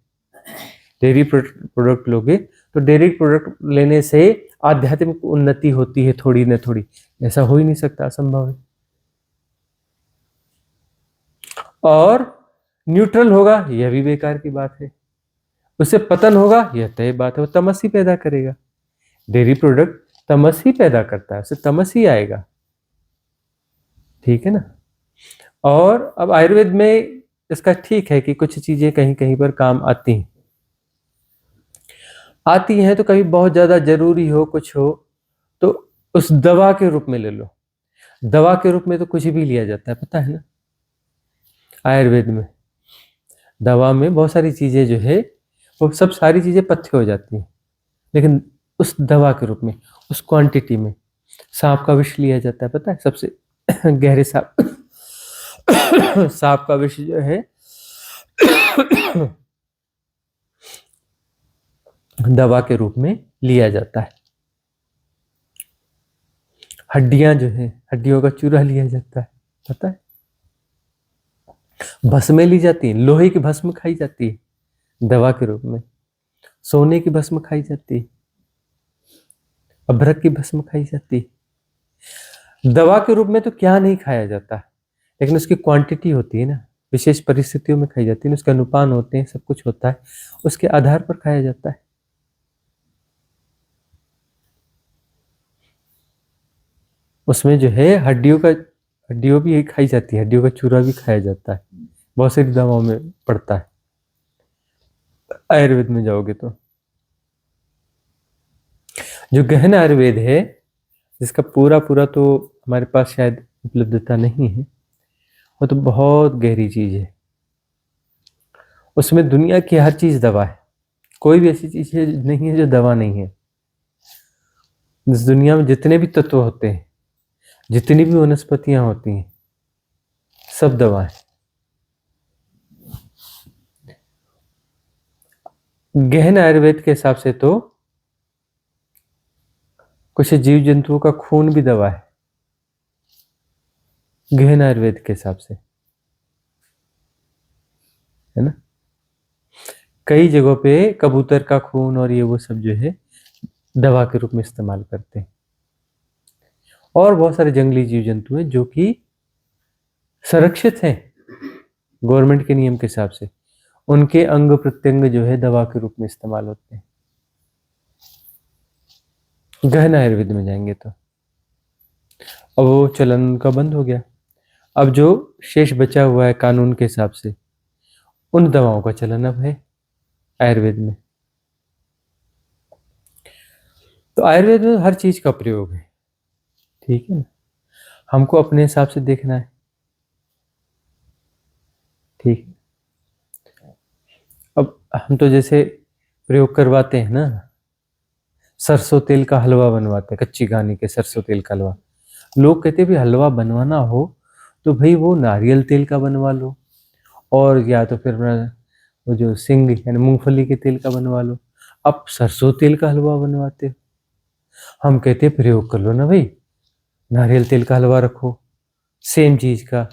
डेयरी प्रोडक्ट लोगे तो डेयरी प्रोडक्ट लेने से आध्यात्मिक उन्नति होती है थोड़ी न थोड़ी, ऐसा हो ही नहीं सकता, असंभव है। और न्यूट्रल होगा, यह भी बेकार की बात है। उससे पतन होगा, यह तय बात है, वो तमस ही पैदा करेगा। डेयरी प्रोडक्ट तमस ही पैदा करता है, उससे तमस ही आएगा, ठीक है ना। और अब आयुर्वेद में इसका ठीक है कि कुछ चीजें कहीं कहीं पर काम आती हैं, तो कभी बहुत ज्यादा जरूरी हो, कुछ हो, तो उस दवा के रूप में ले लो। दवा के रूप में तो कुछ भी लिया जाता है, पता है ना। आयुर्वेद में दवा में बहुत सारी चीजें जो है, वो सब सारी चीजें पथ्य हो जाती हैं, लेकिन उस दवा के रूप में, उस क्वांटिटी में सांप का विष लिया जाता है, पता है। सबसे गहरे सांप सांप का विष जो है दवा के रूप में लिया जाता है। हड्डियां जो है, हड्डियों का चूरा लिया जाता है, पता है। भस्में ली जाती हैं, लोहे की भस्म खाई जाती है दवा के रूप में, सोने की भस्म खाई जाती है, अभ्रक की भस्म खाई जाती है। दवा के रूप में तो क्या नहीं खाया जाता, लेकिन उसकी क्वांटिटी होती है ना, विशेष परिस्थितियों में खाई जाती है, उसके अनुपान होते हैं, सब कुछ होता है, उसके आधार पर खाया जाता है। उसमें जो है हड्डियों भी खाई जाती है, हड्डियों का चूरा भी खाया जाता है, बहुत सारी दवाओं में पड़ता है। आयुर्वेद में जाओगे तो जो गहन आयुर्वेद है, जिसका पूरा पूरा तो हमारे पास शायद उपलब्धता नहीं है, वो तो बहुत गहरी चीज है। उसमें दुनिया की हर चीज दवा है, कोई भी ऐसी चीज नहीं है जो दवा नहीं है। इस दुनिया में जितने भी तत्व होते हैं, जितनी भी वनस्पतियां होती हैं, सब दवा है। गहन आयुर्वेद के हिसाब से तो कुछ जीव जंतुओं का खून भी दवा है, गहन आयुर्वेद के हिसाब से, है ना। कई जगहों पे कबूतर का खून और ये वो सब जो है दवा के रूप में इस्तेमाल करते हैं। और बहुत सारे जंगली जीव जंतु हैं जो कि संरक्षित हैं गवर्नमेंट के नियम के हिसाब से, उनके अंग प्रत्यंग जो है दवा के रूप में इस्तेमाल होते हैं। गहन आयुर्वेद में जाएंगे तो अब वो चलन का बंद हो गया। अब जो शेष बचा हुआ है कानून के हिसाब से, उन दवाओं का चलन अब है आयुर्वेद में। तो आयुर्वेद में हर चीज का प्रयोग है, ठीक है ना। हमको अपने हिसाब से देखना है, ठीक है। अब हम तो जैसे प्रयोग करवाते हैं ना, सरसों तेल का हलवा बनवाते हैं, कच्ची घानी के सरसों तेल का हलवा। लोग कहते हैं भी हलवा बनवाना हो तो भाई वो नारियल तेल का बनवा लो, और या तो फिर वो जो सिंग यानी मूंगफली के तेल का बनवा लो। अब सरसों तेल का हलवा बनवाते हो, हम कहते हैं प्रयोग कर लो ना भाई, नारियल तेल का हलवा रखो सेम चीज का,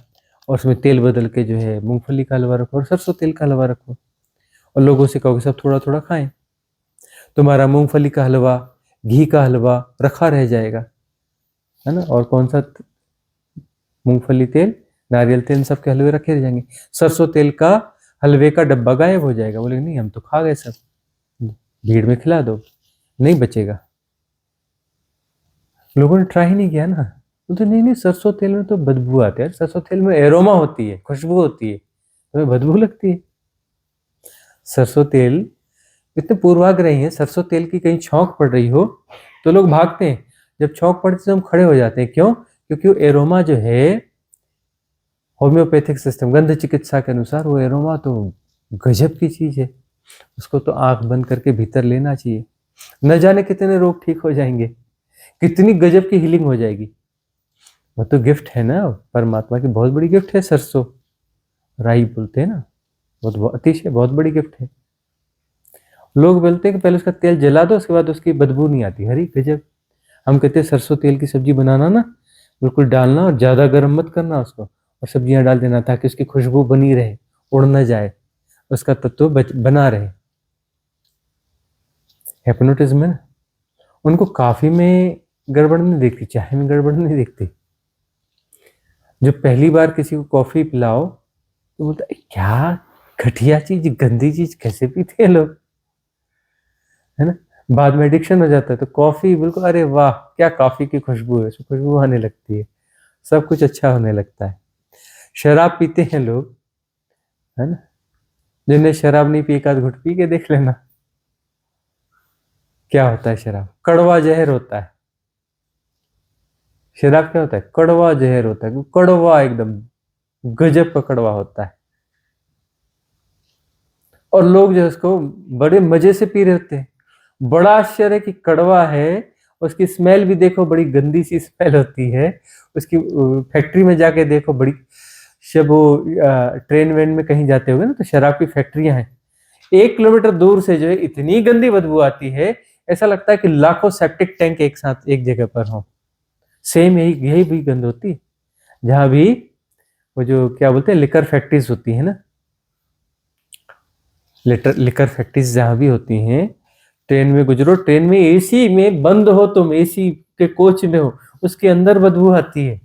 और उसमें तेल बदल के जो है मूंगफली का हलवा रखो और सरसों तेल का हलवा रखो, और लोगों से कहो कि सब थोड़ा थोड़ा खाएं। तुम्हारा मूंगफली का हलवा, घी का हलवा रखा रह जाएगा, है ना। और कौन सा मूंगफली तेल, नारियल तेल, सबके हलवे रखे रह जाएंगे। सरसों तेल का हलवे का डब्बा गायब हो जाएगा, बोले नहीं हम तो खा गए सब, भीड़ में खिला दो, नहीं बचेगा। लोगों ने ट्राई नहीं किया ना, बोलते नहीं नहीं सरसों तेल में तो बदबू आती है, सरसों तेल में एरोमा होती है, खुशबू होती है, तुम्हें बदबू लगती है। सरसों तेल इतने पूर्वाग्रही है, सरसों तेल की कहीं छौंक पड़ रही हो तो लोग भागते हैं, जब छौंक पड़ती है तो हम खड़े हो जाते हैं। क्यों? क्योंकि वो एरोमा जो है होम्योपैथिक सिस्टम, गंध चिकित्सा के अनुसार वो एरोमा तो गजब की चीज है, उसको तो आंख बंद करके भीतर लेना चाहिए। न जाने कितने रोग ठीक हो जाएंगे, कितनी गजब की हीलिंग हो जाएगी। वो तो गिफ्ट है ना, परमात्मा की बहुत बड़ी गिफ्ट है। सरसों राई बोलते हैं ना, बहुत अतिशय बहुत बड़ी गिफ्ट है। लोग बोलते हैं कि पहले उसका तेल जला दो, उसके बाद उसकी बदबू नहीं आती। हरी गजब। हम कहते हैं सरसों तेल की सब्जी बनाना ना, बिल्कुल डालना और ज्यादा गर्म मत करना उसको, और सब्जियां डाल देना ताकि उसकी खुशबू बनी रहे, उड़ न जाए, उसका तत्व बना रहे। हिप्नोटिज्म है ना, उनको कॉफी में गड़बड़ नहीं दिखती, चाय में गड़बड़ नहीं दिखती। जो पहली बार किसी को कॉफी पिलाओ तो बोलता है क्या घटिया चीज, गंदी चीज कैसे पीते हैं लोग, है ना। बाद में एडिक्शन हो जाता है तो कॉफी बिल्कुल, अरे वाह क्या कॉफी की खुशबू है, उसमें खुशबू आने लगती है, सब कुछ अच्छा होने लगता है। शराब पीते हैं लोग, है ना, जिन्हें शराब नहीं पी, एक आध घुट पी के देख लेना क्या होता है। शराब कड़वा जहर होता है। शराब क्या होता है? कड़वा जहर होता है, कड़वा एकदम गजब का कड़वा होता है। और लोग जो है उसको बड़े मजे से पी रहे होते हैं। बड़ा आश्चर्य कि कड़वा है, उसकी स्मेल भी देखो बड़ी गंदी सी स्मेल होती है। उसकी फैक्ट्री में जाके देखो, बड़ी, जब वो ट्रेन वेन में कहीं जाते होगे ना तो शराब की फैक्ट्रियां हैं, 1 किलोमीटर दूर से जो है इतनी गंदी बदबू आती है, ऐसा लगता है कि लाखों सेप्टिक टैंक एक साथ एक जगह पर हो। सेम यही यही भी गंध होती है जहां भी वो जो क्या बोलते हैं लिकर फैक्ट्रीज होती है ना, लिकर फैक्ट्रीज जहां भी होती हैं, ट्रेन में गुजरो, ट्रेन में एसी में बंद हो, तुम एसी के कोच में हो, उसके अंदर बदबू आती है।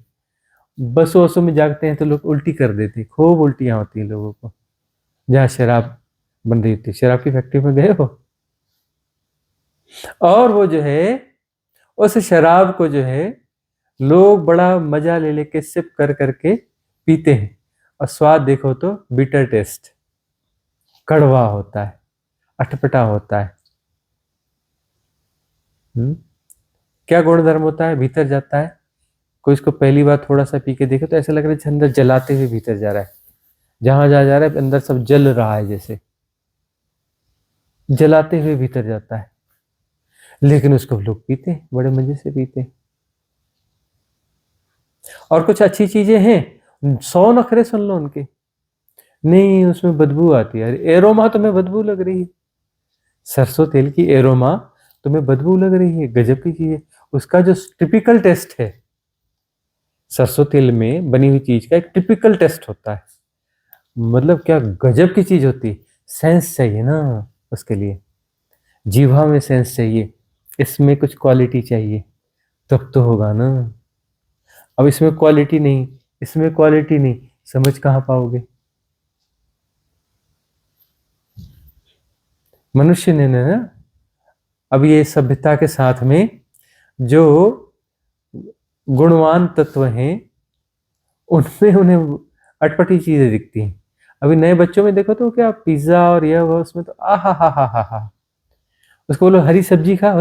बसों वसों में जागते हैं तो लोग उल्टी कर देते हैं, खूब उल्टियां होती है लोगों को। जहाँ शराब बन रही थी, शराब की फैक्ट्री में गए हो, और वो जो है उस शराब को जो है लोग बड़ा मजा ले लेके सिप कर करके पीते हैं, और स्वाद देखो तो बिटर टेस्ट, कड़वा होता है, अटपटा होता है। क्या गुणधर्म होता है? भीतर जाता है। कोई इसको पहली बार थोड़ा सा पी के देखे तो ऐसा लग रहा है जैसे अंदर जलाते हुए भीतर जा रहा है, जहां जा रहा है अंदर सब जल रहा है, जैसे जलाते हुए भीतर जाता है। लेकिन उसको लोग पीते हैं, बड़े मजे से पीते हैं। और कुछ अच्छी चीजें हैं, 100 नखरे सुन लो उनके, नहीं उसमें बदबू आती है, अरे एरोमा तुम्हें बदबू लग रही है, सरसों तेल की एरोमा तुम्हें बदबू लग रही है, गजब की चीज है। उसका जो टिपिकल टेस्ट है, सरसों तेल में बनी हुई चीज का एक टिपिकल टेस्ट होता है, मतलब क्या गजब की चीज होती है। सेंस चाहिए ना उसके लिए, जीवा में सेंस चाहिए, इसमें कुछ क्वालिटी चाहिए, तब तो होगा ना। अब इसमें क्वालिटी नहीं, इसमें क्वालिटी नहीं, समझ कहाँ पाओगे? मनुष्य ने ना, अब ये सभ्यता के साथ में जो गुणवान तत्व हैं उनमें उन्हें अटपटी चीजें दिखती हैं। अभी नए बच्चों में देखो तो क्या पिज्जा और यह वो, उसमें तो हा, उसको बोलो हरी सब्जी खा,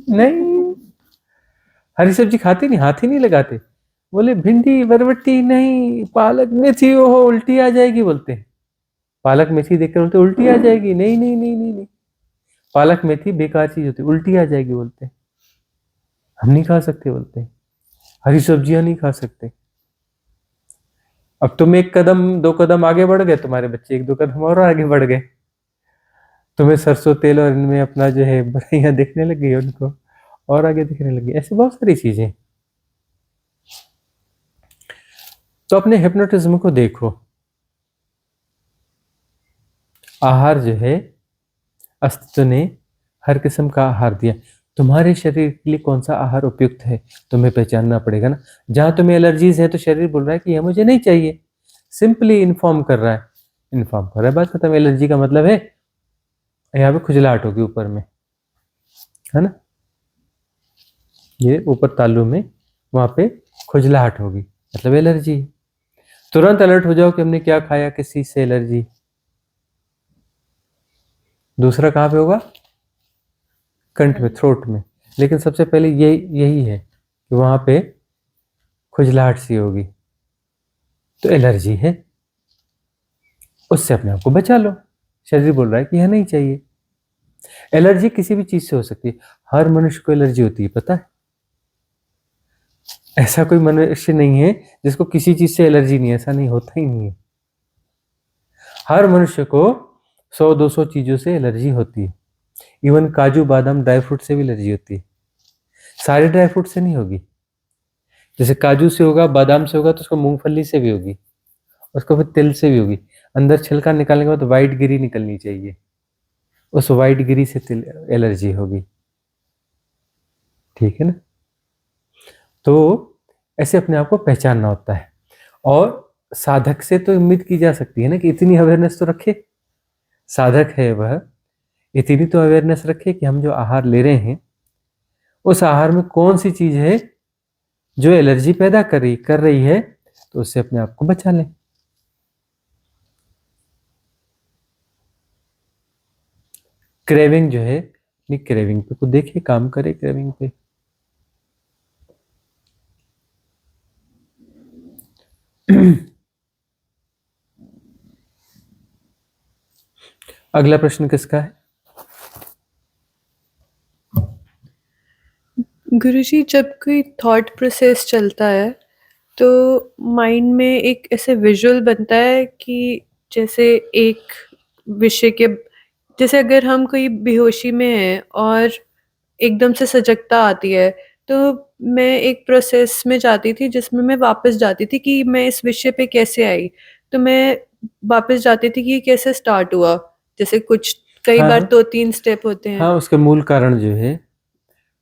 नहीं, हरी सब्जी खाते नहीं, हाथ ही नहीं लगाते। बोले भिंडी बरबट्टी नहीं, पालक मेथी, ओहो उल्टी आ जाएगी बोलते हैं। पालक मेथी देखकर बोलते उल्टी आ जाएगी, नहीं नहीं नहीं नहीं नहीं, पालक मेथी बेकार चीज होती है, उल्टी आ जाएगी बोलते हैं, हम नहीं खा सकते बोलते हैं, हरी सब्जियां नहीं खा सकते। अब तुम 1 कदम 2 कदम आगे बढ़ गए, तुम्हारे बच्चे 1 2 कदम और आगे बढ़ गए, तुम्हें सरसों तेल और इनमें अपना जो है बढ़िया दिखने लग गई, उनको और आगे दिखने लगी। ऐसी बहुत सारी चीजें। तो अपने हिप्नोटिज्म को देखो, आहार जो है, अस्तित्व ने हर किस्म का आहार दिया, तुम्हारे शरीर के लिए कौन सा आहार उपयुक्त है तुम्हें पहचानना पड़ेगा ना। जहां तुम्हें एलर्जीज है तो शरीर बोल रहा है कि यह मुझे नहीं चाहिए, सिंपली इन्फॉर्म कर रहा है, इन्फॉर्म कर रहा है, बात खत्म। एलर्जी का मतलब है यहाँ पे खुजलाहट होगी ऊपर में, है ना, ये ऊपर तालू में, वहां पे खुजलाहट होगी, मतलब एलर्जी। तुरंत अलर्ट हो जाओ कि हमने क्या खाया, किस चीज से एलर्जी। दूसरा कहाँ पे होगा? कंठ में, थ्रोट में। लेकिन सबसे पहले यही यही है कि वहां पे खुजलाहट सी होगी, तो एलर्जी है, उससे अपने आप को बचा लो। शरीर बोल रहा है कि यह नहीं चाहिए। एलर्जी किसी भी चीज से हो सकती है, हर मनुष्य को एलर्जी होती है, पता है? ऐसा कोई मनुष्य नहीं है जिसको किसी चीज से एलर्जी नहीं है, ऐसा नहीं, होता ही नहीं है। हर मनुष्य को 100-200 चीजों से एलर्जी होती है। इवन काजू बादाम ड्राई फ्रूट से भी एलर्जी होती है। सारे ड्राई फ्रूट से नहीं होगी। जैसे काजू से होगा, बादाम से होगा, तो उसको मूंगफली से भी होगी, उसको फिर तिल से भी होगी। अंदर छिलका निकालने के बाद व्हाइट गिरी निकलनी चाहिए, उस व्हाइट गिरी से तिल एलर्जी होगी। ठीक है ना? तो ऐसे अपने आप को पहचानना होता है। और साधक से तो उम्मीद की जा सकती है ना कि इतनी अवेयरनेस तो रखे। साधक है वह, इतनी तो अवेयरनेस रखे कि हम जो आहार ले रहे हैं उस आहार में कौन सी चीज है जो एलर्जी पैदा कर रही है, तो उससे अपने आप को बचा लें। क्रेविंग जो है, अपनी क्रेविंग पे को देखिए, काम करे क्रेविंग पे। अगला प्रश्न किसका है? गुरुजी, जब कोई थॉट प्रोसेस चलता है तो माइंड में एक ऐसे विजुअल बनता है कि जैसे एक विषय के, जैसे अगर हम कोई बेहोशी में हैं और एकदम से सजगता आती है, तो मैं एक प्रोसेस में जाती थी जिसमें मैं वापस जाती थी कि मैं इस विषय पे कैसे आई। तो मैं वापस जाती थी कि ये कैसे स्टार्ट हुआ। जैसे कुछ कई हाँ बार हाँ 2-3 स्टेप होते हैं। हाँ, उसका मूल कारण जो है,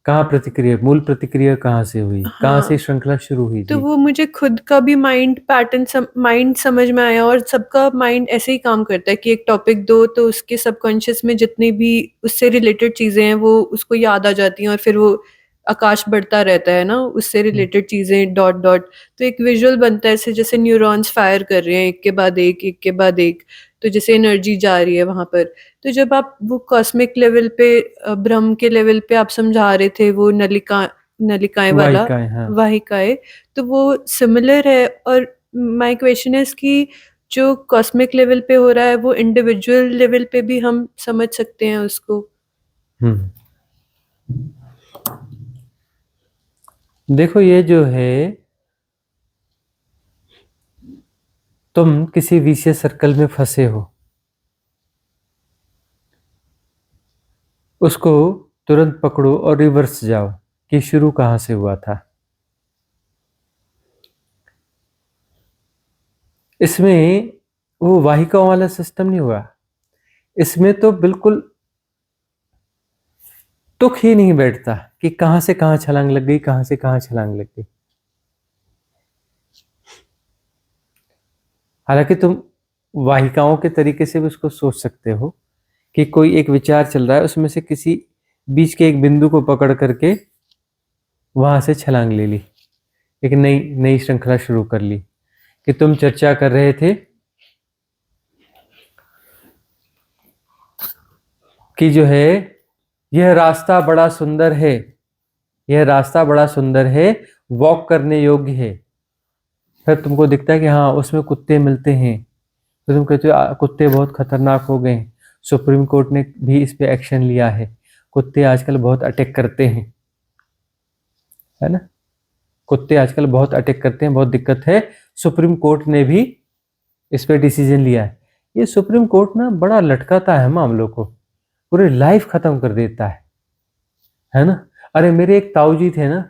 कहाँ प्रतिक्रिया, मूल प्रतिक्रिया कहाँ से हुई, कहाँ से हाँ, श्रृंखला शुरू हुई तो थी। वो मुझे खुद का भी माइंड पैटर्न माइंड समझ में आया, और सबका माइंड ऐसे ही काम करता है कि एक टॉपिक दो तो उसके सबकॉन्शियस में जितनी भी उससे रिलेटेड चीजें हैं वो उसको याद आ जाती हैं, और फिर वो आकाश बढ़ता रहता है ना, उससे रिलेटेड चीजें डॉट डॉट। तो एक विजुअल बनता है ऐसे, जैसे न्यूरॉन्स फायर कर रहे हैं एक के बाद एक के बाद एक, तो जैसे एनर्जी जा रही है वहां पर। तो जब आप वो कॉस्मिक लेवल पे, ब्रह्म के लेवल पे आप समझा रहे थे वो नलिकाएं वाला, वाहिकाएं, हाँ। वाहिकाएं, तो वो सिमिलर है। और माय क्वेश्चन इज कि जो कॉस्मिक लेवल पे हो रहा है वो इंडिविजुअल लेवल पे भी हम समझ सकते हैं उसको। हम्म देखो, ये जो है, तुम किसी विषय सर्कल में फंसे हो, उसको तुरंत पकड़ो और रिवर्स जाओ कि शुरू कहाँ से हुआ था। इसमें वो वाहिकाओं वाला सिस्टम नहीं हुआ। इसमें तो बिल्कुल तुक ही नहीं बैठता कि कहां से कहां छलांग लग गई, कहां से कहां छलांग लग गई। हालांकि तुम वाहिकाओं के तरीके से भी उसको सोच सकते हो कि कोई एक विचार चल रहा है, उसमें से किसी बीच के एक बिंदु को पकड़ करके वहां से छलांग ले ली, एक नई नई श्रृंखला शुरू कर ली। कि तुम चर्चा कर रहे थे कि जो है, यह रास्ता बड़ा सुंदर है, यह रास्ता बड़ा सुंदर है, वॉक करने योग्य है। फिर तुमको दिखता है कि हाँ उसमें कुत्ते मिलते हैं, तो तुम कहते हो कुत्ते बहुत खतरनाक हो गए हैं, सुप्रीम कोर्ट ने भी इस पे एक्शन लिया है, कुत्ते आजकल बहुत अटैक करते हैं, है ना? कुत्ते आजकल बहुत अटैक करते हैं, बहुत दिक्कत है। सुप्रीम कोर्ट ने भी इस पे डिसीजन लिया है। ये सुप्रीम कोर्ट ना बड़ा लटकाता है मामलों को, पूरी लाइफ खत्म कर देता है ना? अरे मेरे एक ताऊ जी थे ना,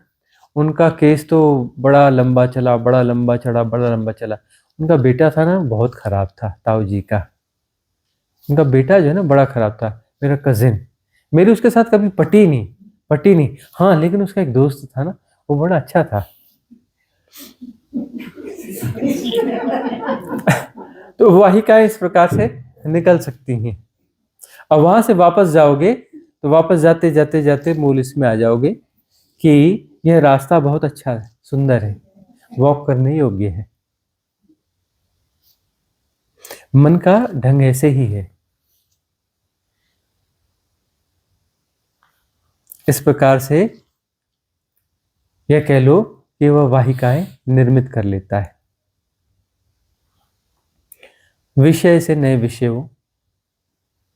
उनका केस तो बड़ा लंबा चला, बड़ा लंबा चढ़ा, बड़ा लंबा चला। उनका बेटा था ना, बहुत खराब था ताऊ जी का। उनका बेटा जो है ना बड़ा खराब था, मेरा कजिन। मेरी उसके साथ कभी पटी नहीं। हाँ, लेकिन उसका एक दोस्त था ना, वो बड़ा अच्छा था। तो वाहिकाएं इस प्रकार से निकल सकती हैं। अब वहां से वापस जाओगे तो वापस जाते जाते जाते मूल इसमें आ जाओगे कि यह रास्ता बहुत अच्छा है, सुंदर है, वॉक करने योग्य है। मन का ढंग ऐसे ही है। इस प्रकार से यह कह लो कि वह वाहिकाएं निर्मित कर लेता है, विषय से नए विषयों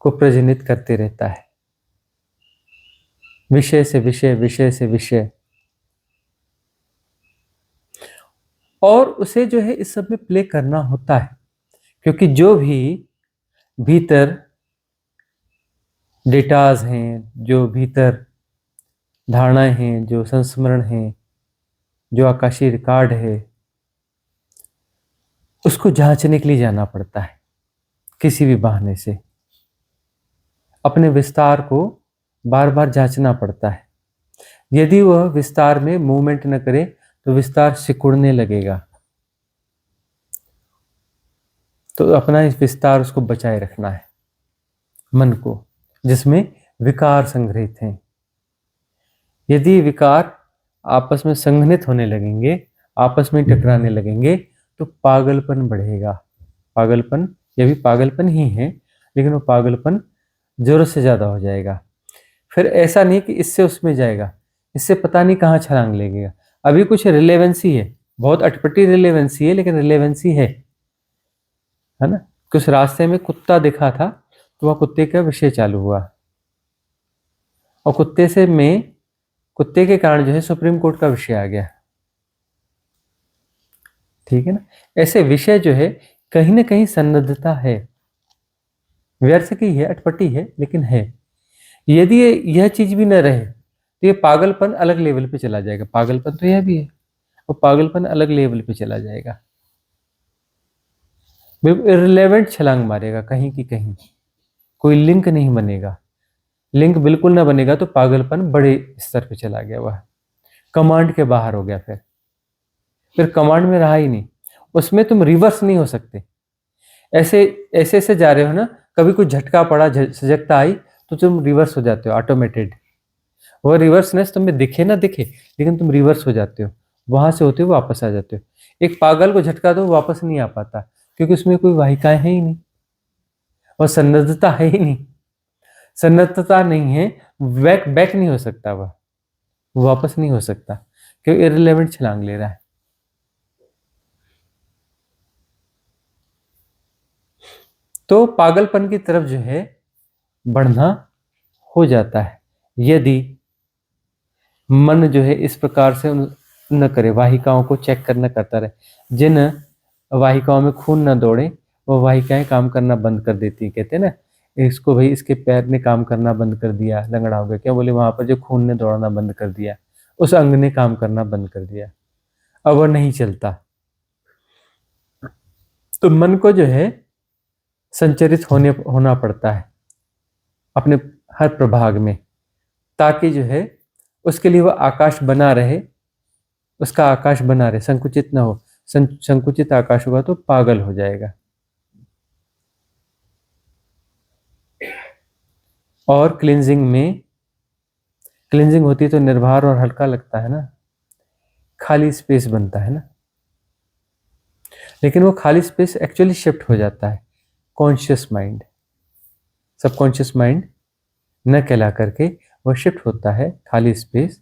को प्रजनित करते रहता है, विषय से विषय, विषय से विषय। और उसे जो है इस सब में प्ले करना होता है, क्योंकि जो भी भीतर डेटाज हैं, जो भीतर धारणाएं हैं, जो संस्मरण हैं, जो आकाशीय रिकॉर्ड है, उसको जांचने के लिए जाना पड़ता है किसी भी बहाने से। अपने विस्तार को बार बार जांचना पड़ता है। यदि वह विस्तार में मूवमेंट न करे तो विस्तार सिकुड़ने लगेगा। तो अपना इस विस्तार उसको बचाए रखना है, मन को, जिसमें विकार संग्रहित हैं। यदि विकार आपस में संघनित होने लगेंगे, आपस में टकराने लगेंगे, तो पागलपन बढ़ेगा। पागलपन, यह भी पागलपन ही है, लेकिन वो पागलपन जरूरत से ज्यादा हो जाएगा। फिर ऐसा नहीं कि इससे उसमें जाएगा, इससे पता नहीं कहाँ छलांग लगेगा। अभी कुछ रिलेवेंसी है, बहुत अटपटी रिलेवेंसी है, लेकिन रिलेवेंसी है ना। कुछ रास्ते में कुत्ता दिखा था, तो वह कुत्ते का विषय चालू हुआ, और कुत्ते के कारण जो है सुप्रीम कोर्ट का विषय आ गया। ठीक है ना। ऐसे विषय जो है कहीं ना कहीं सन्नद्धता है, व्यर्थ की है, अटपटी है, लेकिन है। यदि यह चीज भी न रहे तो ये पागलपन अलग लेवल पे चला जाएगा। पागलपन तो यह भी है, और पागलपन अलग लेवल पे चला जाएगा। इररिलेवेंट छलांग मारेगा कहीं की कहीं, कोई लिंक नहीं बनेगा। लिंक बिल्कुल ना बनेगा तो पागलपन बड़े स्तर पे चला गया, वह कमांड के बाहर हो गया। फिर कमांड में रहा ही नहीं, उसमें तुम रिवर्स नहीं हो सकते। ऐसे ऐसे जा रहे हो ना, कभी कोई झटका पड़ा, सजगता आई, तो तुम रिवर्स हो जाते हो ऑटोमेटेड। वो रिवर्सनेस तुम्हें दिखे ना दिखे, लेकिन तुम रिवर्स हो जाते हो, वहां से होते हुए वापस आ जाते हो। एक पागल को झटका दो, वापस नहीं आ पाता, क्योंकि उसमें कोई वाहिकाएं है ही नहीं, और सन्नद्धता है ही नहीं। सन्नद्धता नहीं है, बैक नहीं हो सकता, वह वापस नहीं हो सकता, क्योंकि इररिलेवेंट छलांग ले रहा है। तो पागलपन की तरफ जो है बढ़ना हो जाता है, यदि मन जो है इस प्रकार से न करे, वाहिकाओं को चेक करता रहे। जिन वाहिकाओं में खून न दौड़े, वो वाहिकाएं काम करना बंद कर देती है। कहते हैं ना, इसको भाई इसके पैर ने काम करना बंद कर दिया, लंगड़ा हो गया। क्या बोले? वहां पर जो खून ने दौड़ना बंद कर दिया, उस अंग ने काम करना बंद कर दिया, अब वह नहीं चलता। तो मन को जो है संचरित होना पड़ता है अपने हर प्रभाग में, ताकि जो है उसके लिए वह आकाश बना रहे, उसका आकाश बना रहे, संकुचित ना हो। संकुचित आकाश होगा तो पागल हो जाएगा। और क्लींजिंग होती है तो निर्भर और हल्का लगता है ना, खाली स्पेस बनता है ना। लेकिन वो खाली स्पेस एक्चुअली शिफ्ट हो जाता है कॉन्शियस माइंड, सबकॉन्शियस माइंड न कहला करके वह शिफ्ट होता है खाली स्पेस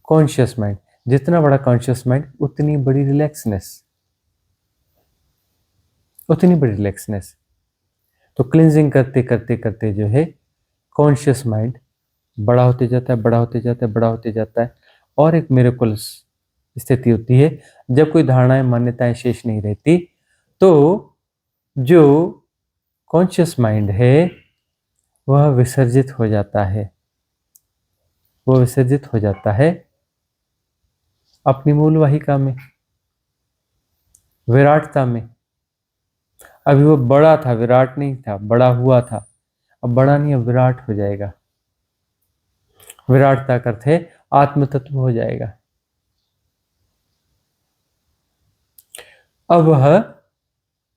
कॉन्शियस माइंड। जितना बड़ा कॉन्शियस माइंड, उतनी बड़ी रिलैक्सनेस। तो क्लींजिंग करते करते करते जो है कॉन्शियस माइंड बड़ा होते जाता है। और एक मिरेकल्स स्थिति होती है, जब कोई धारणाएं, मान्यताएं शेष नहीं रहती, तो जो कॉन्शियस माइंड है वह विसर्जित हो जाता है। अपनी मूल वाहिका में, विराटता में। अभी वो बड़ा था, विराट नहीं था, बड़ा हुआ था। अब बड़ा नहीं, अब विराट हो जाएगा। विराटता का अर्थ है आत्म तत्व हो जाएगा। अब वह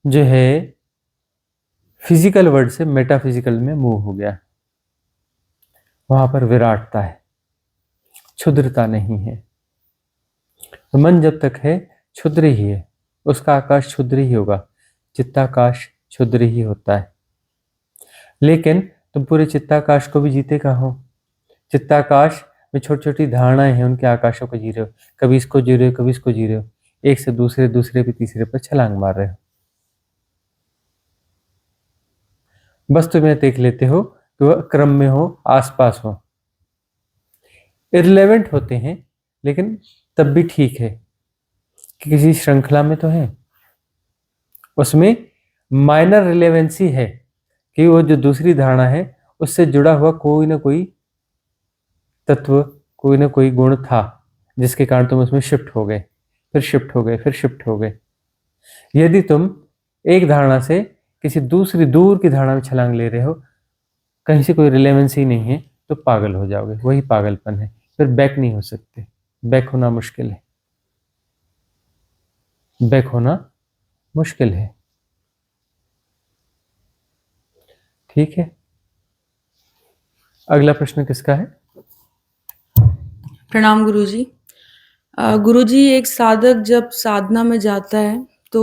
जो है फिजिकल वर्ड से मेटाफिजिकल में मूव हो गया। वहां पर विराटता है, क्षुद्रता नहीं है। तो मन जब तक है क्षुद्र ही है, उसका आकाश क्षुद्र ही होगा, चित्ताकाश क्षुद्र ही होता है। लेकिन तुम पूरे चित्ताकाश को भी जीते कहाँ हो? चित्ताकाश में छोटी छोटी धारणाएं हैं, उनके आकाशों को जी रहे हो। कभी इसको जी रहे हो, कभी इसको जी रहे हो, एक से दूसरे पे तीसरे पर छलांग मार रहे हो। बस तुम्हें देख लेते हो तो वह क्रम में हो, आसपास हो। इररिलेवेंट होते हैं, लेकिन तब भी ठीक है कि किसी श्रृंखला में तो है। उसमें माइनर रिलेवेंसी है कि वो जो दूसरी धारणा है उससे जुड़ा हुआ कोई ना कोई तत्व, कोई ना कोई गुण था जिसके कारण तुम उसमें शिफ्ट हो गए, फिर शिफ्ट हो गए, फिर शिफ्ट हो गए। यदि तुम एक धारणा से किसी दूसरी दूर की धारणा में छलांग ले रहे हो, कहीं से कोई रिलेवेंसी नहीं है, तो पागल हो जाओगे। वही पागलपन है। फिर बैक नहीं हो सकते। बैक होना मुश्किल है। बैक होना मुश्किल है। ठीक है, अगला प्रश्न किसका है? प्रणाम गुरुजी। गुरुजी, एक साधक जब साधना में जाता है तो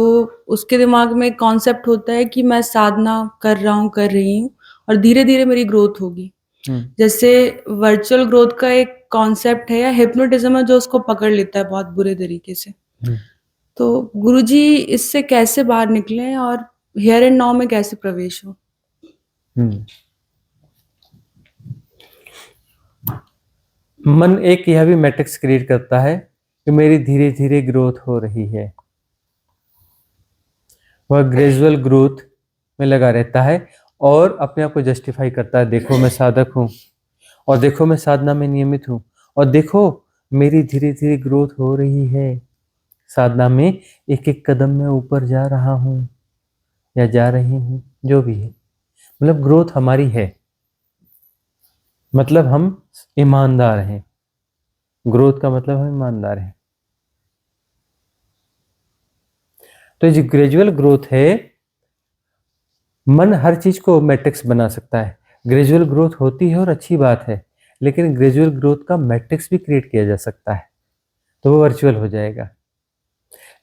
उसके दिमाग में एक कॉन्सेप्ट होता है कि मैं साधना कर रहा हूँ, कर रही हूँ और धीरे धीरे मेरी ग्रोथ होगी। जैसे वर्चुअल ग्रोथ का एक कॉन्सेप्ट है या हिप्नोटिज्म है जो उसको पकड़ लेता है बहुत बुरे तरीके से। तो गुरुजी, इससे कैसे बाहर निकलें और हियर एंड नाउ में कैसे प्रवेश हो? मन एक यह भी मैट्रिक्स क्रिएट करता है कि मेरी धीरे धीरे ग्रोथ हो रही है। वह ग्रेजुअल ग्रोथ में लगा रहता है और अपने आप को जस्टिफाई करता है, देखो मैं साधक हूँ, और देखो मैं साधना में नियमित हूँ, और देखो मेरी धीरे धीरे ग्रोथ हो रही है। साधना में एक एक कदम में ऊपर जा रहा हूँ या जा रही हूँ, जो भी है। मतलब ग्रोथ हमारी है, मतलब हम ईमानदार हैं। ग्रोथ का मतलब हम ईमानदार हैं। तो जो ग्रेजुअल ग्रोथ है, मन हर चीज को मैट्रिक्स बना सकता है। ग्रेजुअल ग्रोथ होती है और अच्छी बात है, लेकिन ग्रेजुअल ग्रोथ का मैट्रिक्स भी क्रिएट किया जा सकता है, तो वो वर्चुअल हो जाएगा।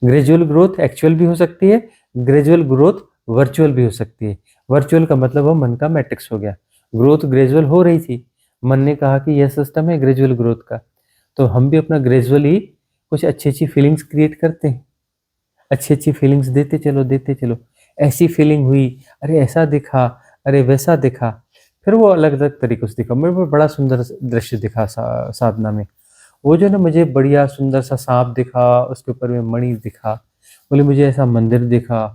ग्रेजुअल ग्रोथ एक्चुअल भी हो सकती है, ग्रेजुअल ग्रोथ वर्चुअल भी हो सकती है। वर्चुअल का मतलब वो मन का मैट्रिक्स हो गया। ग्रोथ ग्रेजुअल हो रही थी, मन ने कहा कि यह सिस्टम है ग्रेजुअल ग्रोथ का, तो हम भी अपना ग्रेजुअली कुछ अच्छी अच्छी फीलिंग्स क्रिएट करते हैं, अच्छी अच्छी फीलिंग्स देते चलो, देते चलो। ऐसी फीलिंग हुई, अरे ऐसा दिखा, अरे वैसा दिखा, फिर वो अलग अलग तरीकों से दिखा। मेरे को बड़ा सुंदर दृश्य दिखा साधना में। वो जो ना, मुझे बढ़िया सुंदर सा सांप दिखा, उसके ऊपर में मणि दिखा, बोले मुझे ऐसा मंदिर दिखा,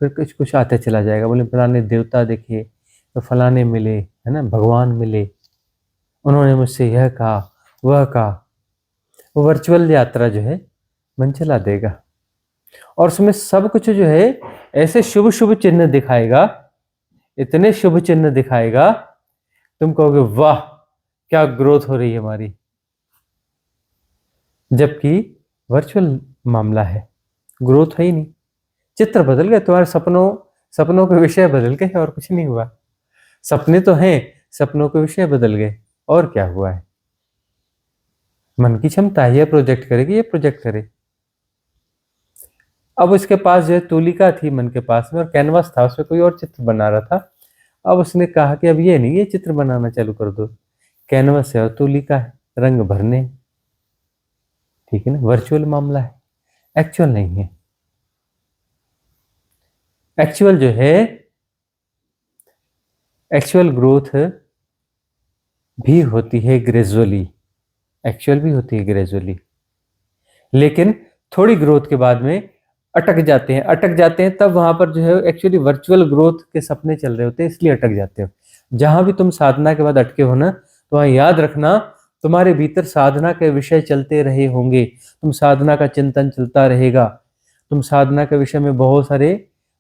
फिर कुछ कुछ आते चला जाएगा। बोले फलाने देवता दिखे, तो फलाने मिले, है ना, भगवान मिले, उन्होंने मुझसे यह कहा, वह कहा। वो वर्चुअल यात्रा जो है मन चला देगा, और उसमें सब कुछ जो है ऐसे शुभ शुभ चिन्ह दिखाएगा, इतने शुभ चिन्ह दिखाएगा, तुम कहोगे वाह क्या ग्रोथ हो रही है हमारी। जबकि वर्चुअल मामला है, ग्रोथ है ही नहीं। चित्र बदल गए, तुम्हारे सपनों के विषय बदल गए, और कुछ नहीं हुआ। सपने तो हैं, सपनों के विषय बदल गए, और क्या हुआ है। मन की क्षमता है, ये प्रोजेक्ट करेगी, ये प्रोजेक्ट करे। अब उसके पास जो है तूलिका थी मन के पास में, और कैनवास था, उसमें कोई और चित्र बना रहा था। अब उसने कहा कि अब ये नहीं, ये चित्र बनाना चालू कर दो। कैनवास है और तूलिका है, रंग भरने। ठीक है ना, वर्चुअल मामला है, एक्चुअल नहीं है। एक्चुअल जो है, एक्चुअल ग्रोथ भी होती है ग्रेजुअली, एक्चुअल भी होती है ग्रेजुअली, लेकिन थोड़ी ग्रोथ के बाद में अटक जाते हैं। तब वहां पर जो है एक्चुअली वर्चुअल ग्रोथ के सपने चल रहे होते हैं, इसलिए अटक जाते हो। जहां भी तुम साधना के बाद अटके हो ना, तो वहां याद रखना, तुम्हारे भीतर साधना के विषय चलते रहे होंगे, तुम साधना का चिंतन चलता रहेगा, तुम साधना के विषय में बहुत सारे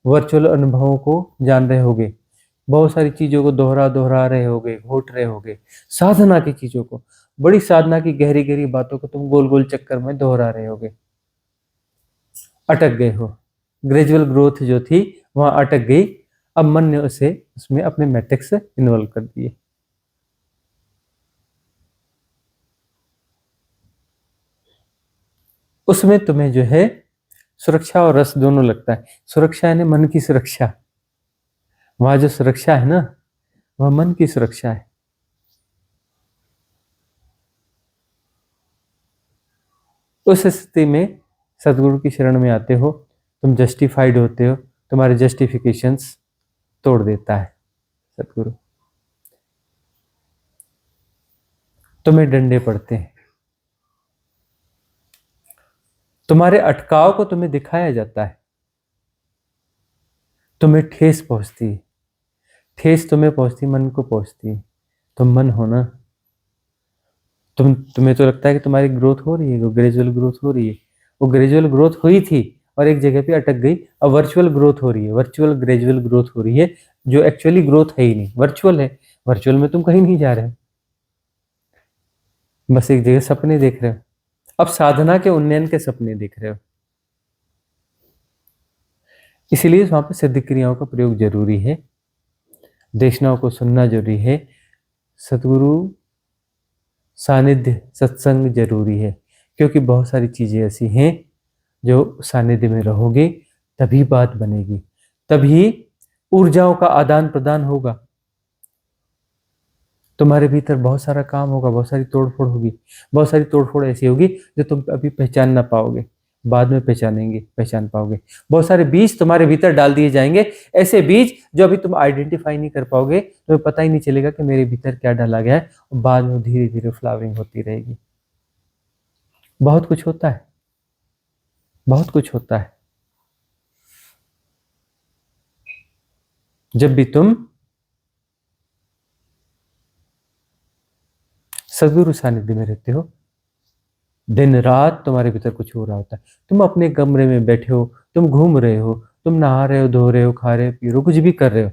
वर्चुअल अनुभवों को जान रहे होगे, बहुत सारी चीजों को दोहरा रहे होगे, घोट रहे होगे, साधना की चीजों को, बड़ी साधना की गहरी गहरी बातों को तुम गोल गोल चक्कर में दोहरा रहे होगे। अटक गए हो, ग्रेजुअल ग्रोथ जो थी वहां अटक गई। अब मन ने उसमें अपने मैट्रिक्स इन्वॉल्व कर दिए। उसमें तुम्हें जो है सुरक्षा और रस दोनों लगता है। सुरक्षा यानी मन की सुरक्षा, वहां जो सुरक्षा है ना, वह मन की सुरक्षा है। उस स्थिति में सदगुरु की शरण में आते हो, तुम जस्टिफाइड होते हो, तुम्हारे जस्टिफिकेशंस तोड़ देता है सदगुरु, तुम्हें डंडे पड़ते हैं, तुम्हारे अटकाव को तुम्हें दिखाया जाता है, तुम्हें ठेस पहुंचती है, ठेस तुम्हें पहुंचती, मन को पहुंचती है। तुम मन हो ना, तुम्हें तो लगता है कि तुम्हारी ग्रोथ हो रही है, वो ग्रेजुअल ग्रोथ हो रही है। वो ग्रेजुअल ग्रोथ हुई थी और एक जगह पे अटक गई। अब वर्चुअल ग्रोथ हो रही है, वर्चुअल ग्रेजुअल ग्रोथ हो रही है, जो एक्चुअली ग्रोथ है ही नहीं, वर्चुअल है। वर्चुअल में तुम कहीं नहीं जा रहे हो, बस एक जगह सपने देख रहे हो। अब साधना के उन्नयन के सपने देख रहे हो। इसीलिए वहां पर सिद्ध क्रियाओं का प्रयोग जरूरी है, देशनाओं को सुनना जरूरी है, सतगुरु सानिध्य सत्संग जरूरी है। क्योंकि बहुत सारी चीजें ऐसी हैं जो सानिध्य में रहोगे तभी बात बनेगी, तभी ऊर्जाओं का आदान प्रदान होगा। तुम्हारे भीतर बहुत सारा काम होगा, बहुत सारी तोड़फोड़ होगी, बहुत सारी तोड़फोड़ ऐसी होगी जो तुम अभी पहचान ना पाओगे, बाद में पहचान पाओगे। बहुत सारे बीज तुम्हारे भीतर डाल दिए जाएंगे, ऐसे बीज जो अभी तुम आइडेंटिफाई नहीं कर पाओगे, तुम्हें पता ही नहीं चलेगा कि मेरे भीतर क्या डाला गया है, और बाद में धीरे धीरे फ्लावरिंग होती रहेगी। बहुत कुछ होता है, बहुत कुछ होता है। जब भी तुम सदगुरु सानिध्य में रहते हो, दिन रात तुम्हारे भीतर कुछ हो रहा होता है। तुम अपने कमरे में बैठे हो, तुम घूम रहे हो, तुम नहा रहे हो, धो रहे हो, खा रहे हो, पी रहे हो, कुछ भी कर रहे हो,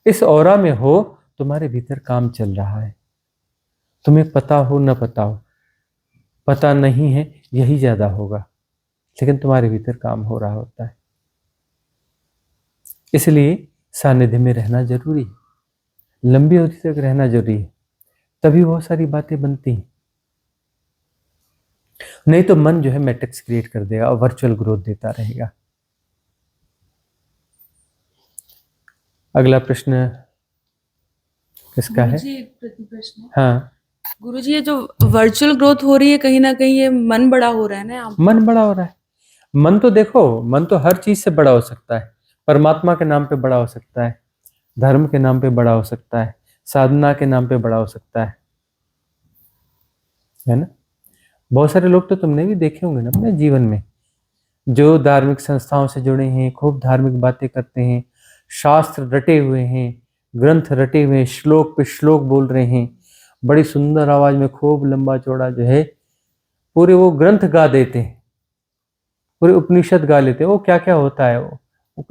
इस ऑरा में हो, तुम्हारे भीतर काम चल रहा है। तुम्हें पता हो न पता हो, पता नहीं है यही ज्यादा होगा, लेकिन तुम्हारे भीतर काम हो रहा होता है। इसलिए सानिध्य में रहना जरूरी है, लंबी अवधि तक रहना जरूरी है, तभी बहुत सारी बातें बनती हैं। नहीं तो मन जो है मैट्रिक्स क्रिएट कर देगा और वर्चुअल ग्रोथ देता रहेगा। अगला प्रश्न किसका है? गुरुजी एक प्रति प्रश्न है। हाँ, गुरुजी ये जो वर्चुअल ग्रोथ हो रही है, कहीं ना कहीं ये मन बड़ा हो रहा है ना यहाँ पे? मन बड़ा हो रहा है। मन तो देखो, मन तो हर चीज से बड़ा हो सकता है। परमात्मा के नाम पे बड़ा हो सकता है, धर्म के नाम पे बड़ा हो सकता है, साधना के नाम पे बड़ा हो सकता है ना। बहुत सारे लोग तो तुमने भी देखे होंगे ना अपने जीवन में, जो धार्मिक संस्थाओं से जुड़े हैं, खूब धार्मिक बातें करते हैं, शास्त्र रटे हुए हैं, ग्रंथ रटे हुए हैं, श्लोक पे श्लोक बोल रहे हैं, बड़ी सुंदर आवाज में खूब लंबा चौड़ा जो है पूरे वो ग्रंथ गा देते हैं, पूरे उपनिषद गा लेते हैं। वो क्या क्या होता है, वो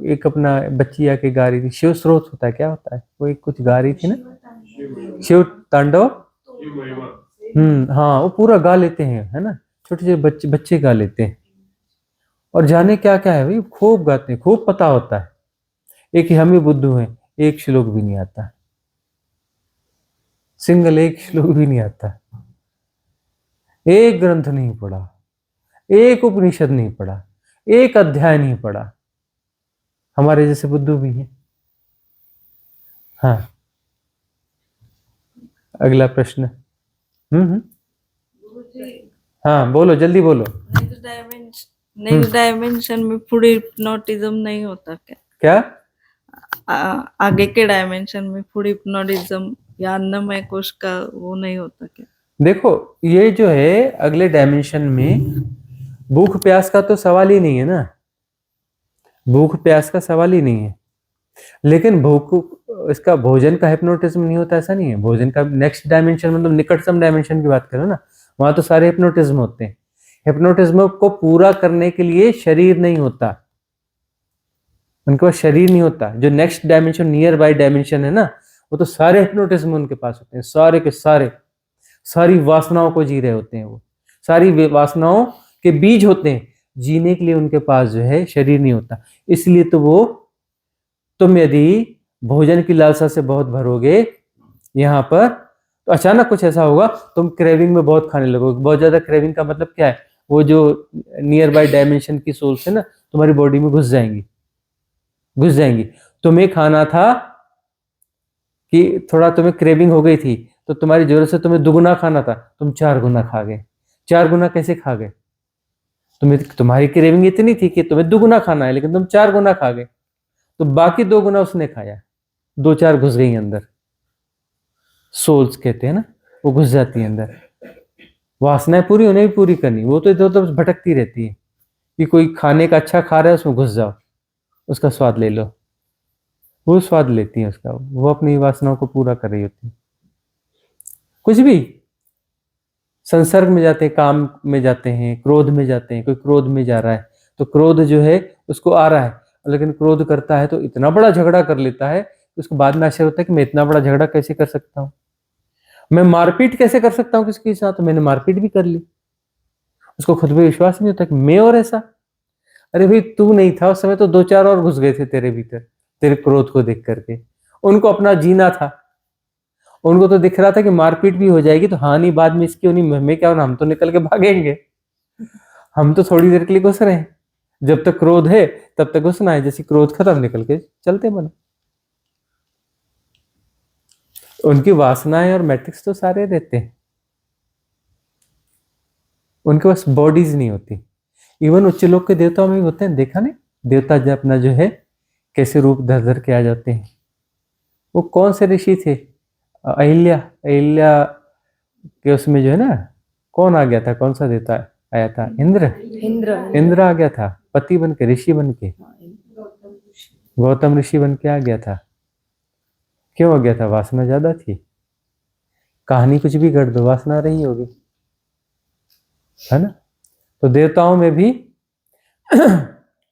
एक अपना बच्ची आके गा रही थी, शिव स्रोत होता है, क्या होता है, वो एक कुछ गा रही थी ना, शिव तांडव। हाँ, वो पूरा गा लेते हैं, है ना, छोटे छोटे बच्चे गा लेते हैं। और जाने क्या क्या है भाई, खूब गाते हैं, खूब पता होता है। एक ही हम ही बुद्धू हैं, एक श्लोक भी नहीं आता, सिंगल एक श्लोक भी नहीं आता, एक ग्रंथ नहीं पढ़ा, एक उपनिषद नहीं पढ़ा, एक अध्याय नहीं पढ़ा। हमारे जैसे बुद्धू भी हैं। हाँ, अगला प्रश्न। हाँ बोलो, जल्दी बोलो। नेक्स्ट डायमेंशन में फूड हिप्नोटिज्म नहीं होता क्या? क्या? आगे के डायमेंशन में फूड हिप्नोटिज्म या अन्नमय कोश का वो नहीं होता क्या? देखो, ये जो है अगले डायमेंशन में भूख प्यास का तो सवाल ही नहीं है ना, भूख प्यास का सवाल ही नहीं है। लेकिन भूख, इसका भोजन का हिप्नोटिज्म नहीं होता, ऐसा नहीं है। भोजन का नेक्स्ट डायमेंशन मतलब निकटतम डायमेंशन की बात करो ना, वहां तो सारे हिप्नोटिज्म होते हैं। हिप्नोटिज्म को पूरा करने के लिए शरीर नहीं होता, उनके पास शरीर नहीं होता। जो next dimension near by dimension है ना, वो तो सारे हिप्नोटिज्म उनके पास होते हैं, सारे के सारे, सारी वासनाओं को जी रहे होते हैं, वो सारी वासनाओं के बीज होते हैं। जीने के लिए उनके पास जो है शरीर नहीं होता। इसलिए तो वो, तुम यदि भोजन की लालसा से बहुत भरोगे यहाँ पर, तो अचानक कुछ ऐसा होगा, तुम क्रेविंग में बहुत खाने लगोगे। बहुत ज्यादा क्रेविंग का मतलब क्या है, वो जो नियर बाय डायमेंशन की सोल्स है ना, तुम्हारी बॉडी में घुस जाएंगी। तुम्हें खाना था कि थोड़ा तुम्हें क्रेविंग हो गई थी, तो तुम्हारी जरूरत से तुम्हें दुगुना खाना था, तुम 4 गुना खा गए। 4 गुना कैसे खा गए? तुम्हारी क्रेविंग इतनी थी कि तुम्हें दुगुना खाना है, लेकिन तुम 4 गुना खा गए, तो बाकी 2 गुना उसने खाया, 2-4 घुस गई अंदर। सोल्स कहते हैं ना, वो घुस जाती है अंदर। वासनाएं पूरी उन्हें भी पूरी करनी, वो तो इधर उधर भटकती रहती है कि कोई खाने का अच्छा खा रहा है उसमें घुस जाओ, उसका स्वाद ले लो, वो स्वाद लेती हैं उसका, वो अपनी वासनाओं को पूरा कर रही होती है। कुछ भी संसर्ग में जाते हैं, काम में जाते हैं, क्रोध में जाते हैं, कोई क्रोध में जा रहा है तो क्रोध जो है उसको आ रहा है, लेकिन क्रोध करता है तो इतना बड़ा झगड़ा कर लेता है, उसको बाद में आश्चर्य होता है कि मैं इतना बड़ा झगड़ा कैसे कर सकता हूँ, मैं मारपीट कैसे कर सकता हूँ किसके साथ, तो मैंने मारपीट भी कर ली। उसको खुद पे विश्वास नहीं होता कि मैं और ऐसा, अरे भाई तू नहीं था उस समय तो 2-4 और घुस गए थे तेरे भीतर, तेरे क्रोध को देख करके। उनको अपना जीना था, उनको तो दिख रहा था कि मारपीट भी हो जाएगी तो हानि बाद में इसकी होनी, मैं क्या होना, हम तो निकल के भागेंगे, हम तो थोड़ी देर के लिए घुस रहे हैं, जब तक क्रोध है तब तक घुसना है, जैसे क्रोध खत्म निकल के चलते बने। उनकी वासनाएं और मैट्रिक्स तो सारे रहते हैं, उनके पास बॉडीज नहीं होती। इवन उच्च लोक के देवताओं में भी होते हैं, देखा नहीं, देवता जब अपना जो है कैसे रूप धर धर के आ जाते हैं। वो कौन से ऋषि थे, अहिल्या के उसमें जो है ना, कौन आ गया था, कौन सा देवता आया था, इंद्र आ गया था, पति बन के, ऋषि बन के, गौतम ऋषि बन के आ गया था। क्यों आ गया था, वासना ज्यादा थी। कहानी कुछ भी कर दो, वासना रही होगी, है ना। तो देवताओं में भी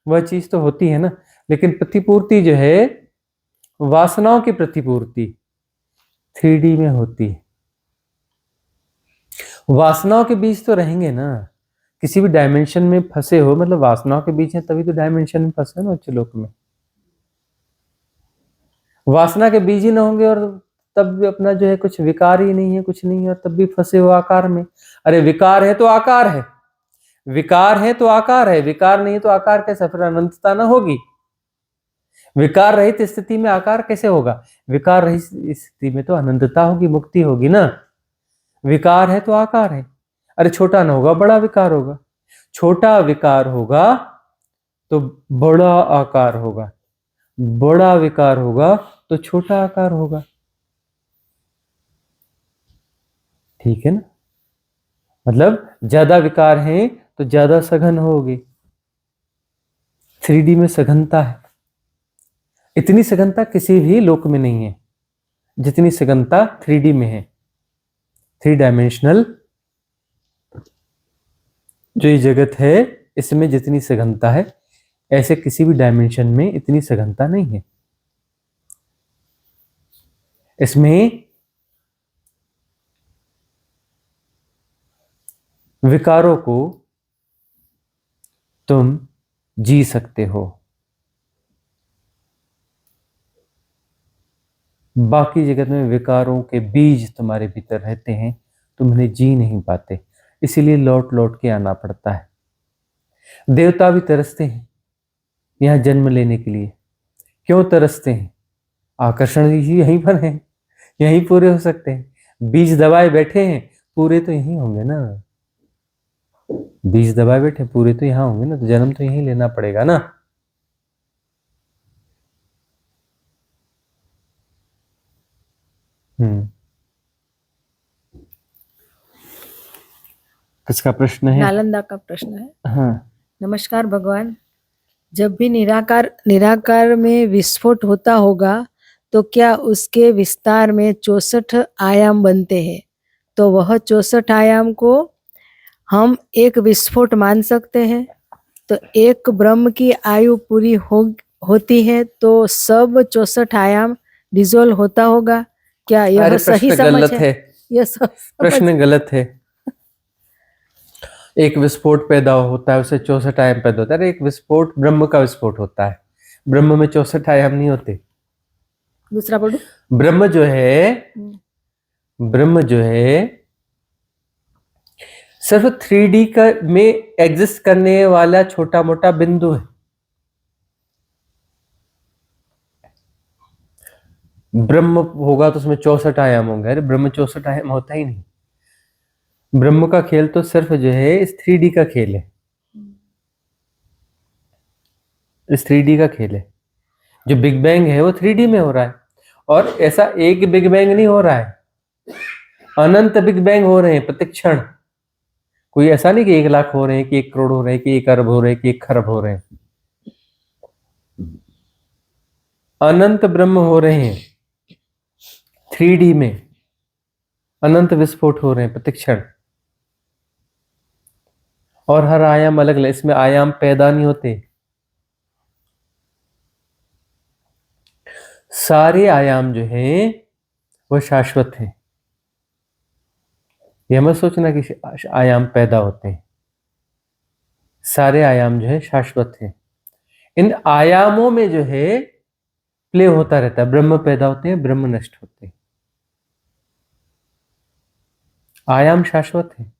वह चीज तो होती है ना, लेकिन प्रतिपूर्ति जो है, वासनाओं की प्रतिपूर्ति 3D में होती है। वासनाओं के बीच तो रहेंगे ना, किसी भी डायमेंशन में फंसे हो, मतलब वासनाओं के बीच है तभी तो डायमेंशन में फंसे ना उच्च लोक में। वासना के बीज ही ना होंगे और तब भी अपना जो है कुछ विकार ही नहीं है, कुछ नहीं है, और तब भी फंसे हो आकार में। अरे विकार है तो आकार है, विकार है तो आकार है, विकार नहीं है तो आकार कैसा, फिर अनंतता ना होगी। विकार रहित स्थिति में आकार कैसे होगा, विकार रहित स्थिति में तो अनंतता होगी, मुक्ति होगी ना। विकार है तो आकार है, अरे छोटा ना होगा बड़ा विकार होगा, छोटा विकार होगा तो बड़ा आकार होगा, बड़ा विकार होगा तो छोटा आकार होगा, ठीक है ना। मतलब ज्यादा विकार हैं तो ज्यादा सघन होगी। 3D में सघनता है, इतनी सघनता किसी भी लोक में नहीं है जितनी सघनता 3D में है। 3 डायमेंशनल जो ये जगत है, इसमें जितनी सघनता है, ऐसे किसी भी डायमेंशन में इतनी सघनता नहीं है। इसमें विकारों को तुम जी सकते हो, बाकी जगत में विकारों के बीज तुम्हारे भीतर रहते हैं, तुम उन्हें जी नहीं पाते, इसीलिए लौट लौट के आना पड़ता है। देवता भी तरसते हैं यहां जन्म लेने के लिए। क्यों तरसते हैं, आकर्षण ही यहीं पर है, यहीं पूरे हो सकते हैं। बीज दबाए बैठे हैं, पूरे तो यहीं होंगे ना, बीज दबाए बैठे पूरे तो यहां होंगे ना, तो जन्म तो यहीं लेना पड़ेगा ना। किसका प्रश्न है? नालंदा का प्रश्न है। हाँ, नमस्कार भगवान, जब भी निराकार में विस्फोट होता होगा तो क्या उसके विस्तार में 64 आयाम बनते हैं, तो वह 64 आयाम को हम एक विस्फोट मान सकते हैं। तो एक ब्रह्म की आयु पूरी होती है तो सब 64 आयाम डिजोल्व होता होगा, क्या यह अरे सही प्रश्न समझ गलत है, यह समझ प्रश्न गलत है। एक विस्फोट पैदा होता है, उसे 64 आयाम पैदा होता है। अरे एक विस्फोट ब्रह्म का विस्फोट होता है, ब्रह्म में 64 आयाम नहीं होते। दूसरा पढ़ो। ब्रह्म जो है सिर्फ 3D का में एग्जिस्ट करने वाला छोटा मोटा बिंदु है। ब्रह्म होगा तो उसमें 64 आयाम होंगे। अरे ब्रह्म 64 आयाम होता ही नहीं। ब्रह्म का खेल तो सिर्फ जो है इस 3D का खेल है, इस 3D का खेल है। जो बिग बैंग है वो 3D में हो रहा है, और ऐसा एक बिग बैंग नहीं हो रहा है, अनंत बिग बैंग हो रहे हैं प्रतिक्षण। कोई ऐसा नहीं कि 1 लाख हो रहे हैं, कि 1 करोड़ हो रहे हैं, कि 1 अरब हो रहे हैं, कि 1 खरब हो रहे हैं। अनंत ब्रह्म हो रहे हैं 3D में, अनंत विस्फोट हो रहे हैं प्रतिक्षण, और हर आयाम अलग अलग, इसमें आयाम पैदा नहीं होते, सारे आयाम जो हैं वो शाश्वत हैं। यह मत सोचना कि आयाम पैदा होते हैं, सारे आयाम जो है शाश्वत हैं। इन आयामों में जो है प्ले होता रहता है, ब्रह्म पैदा होते हैं, ब्रह्म नष्ट होते हैं, आयाम शाश्वत है।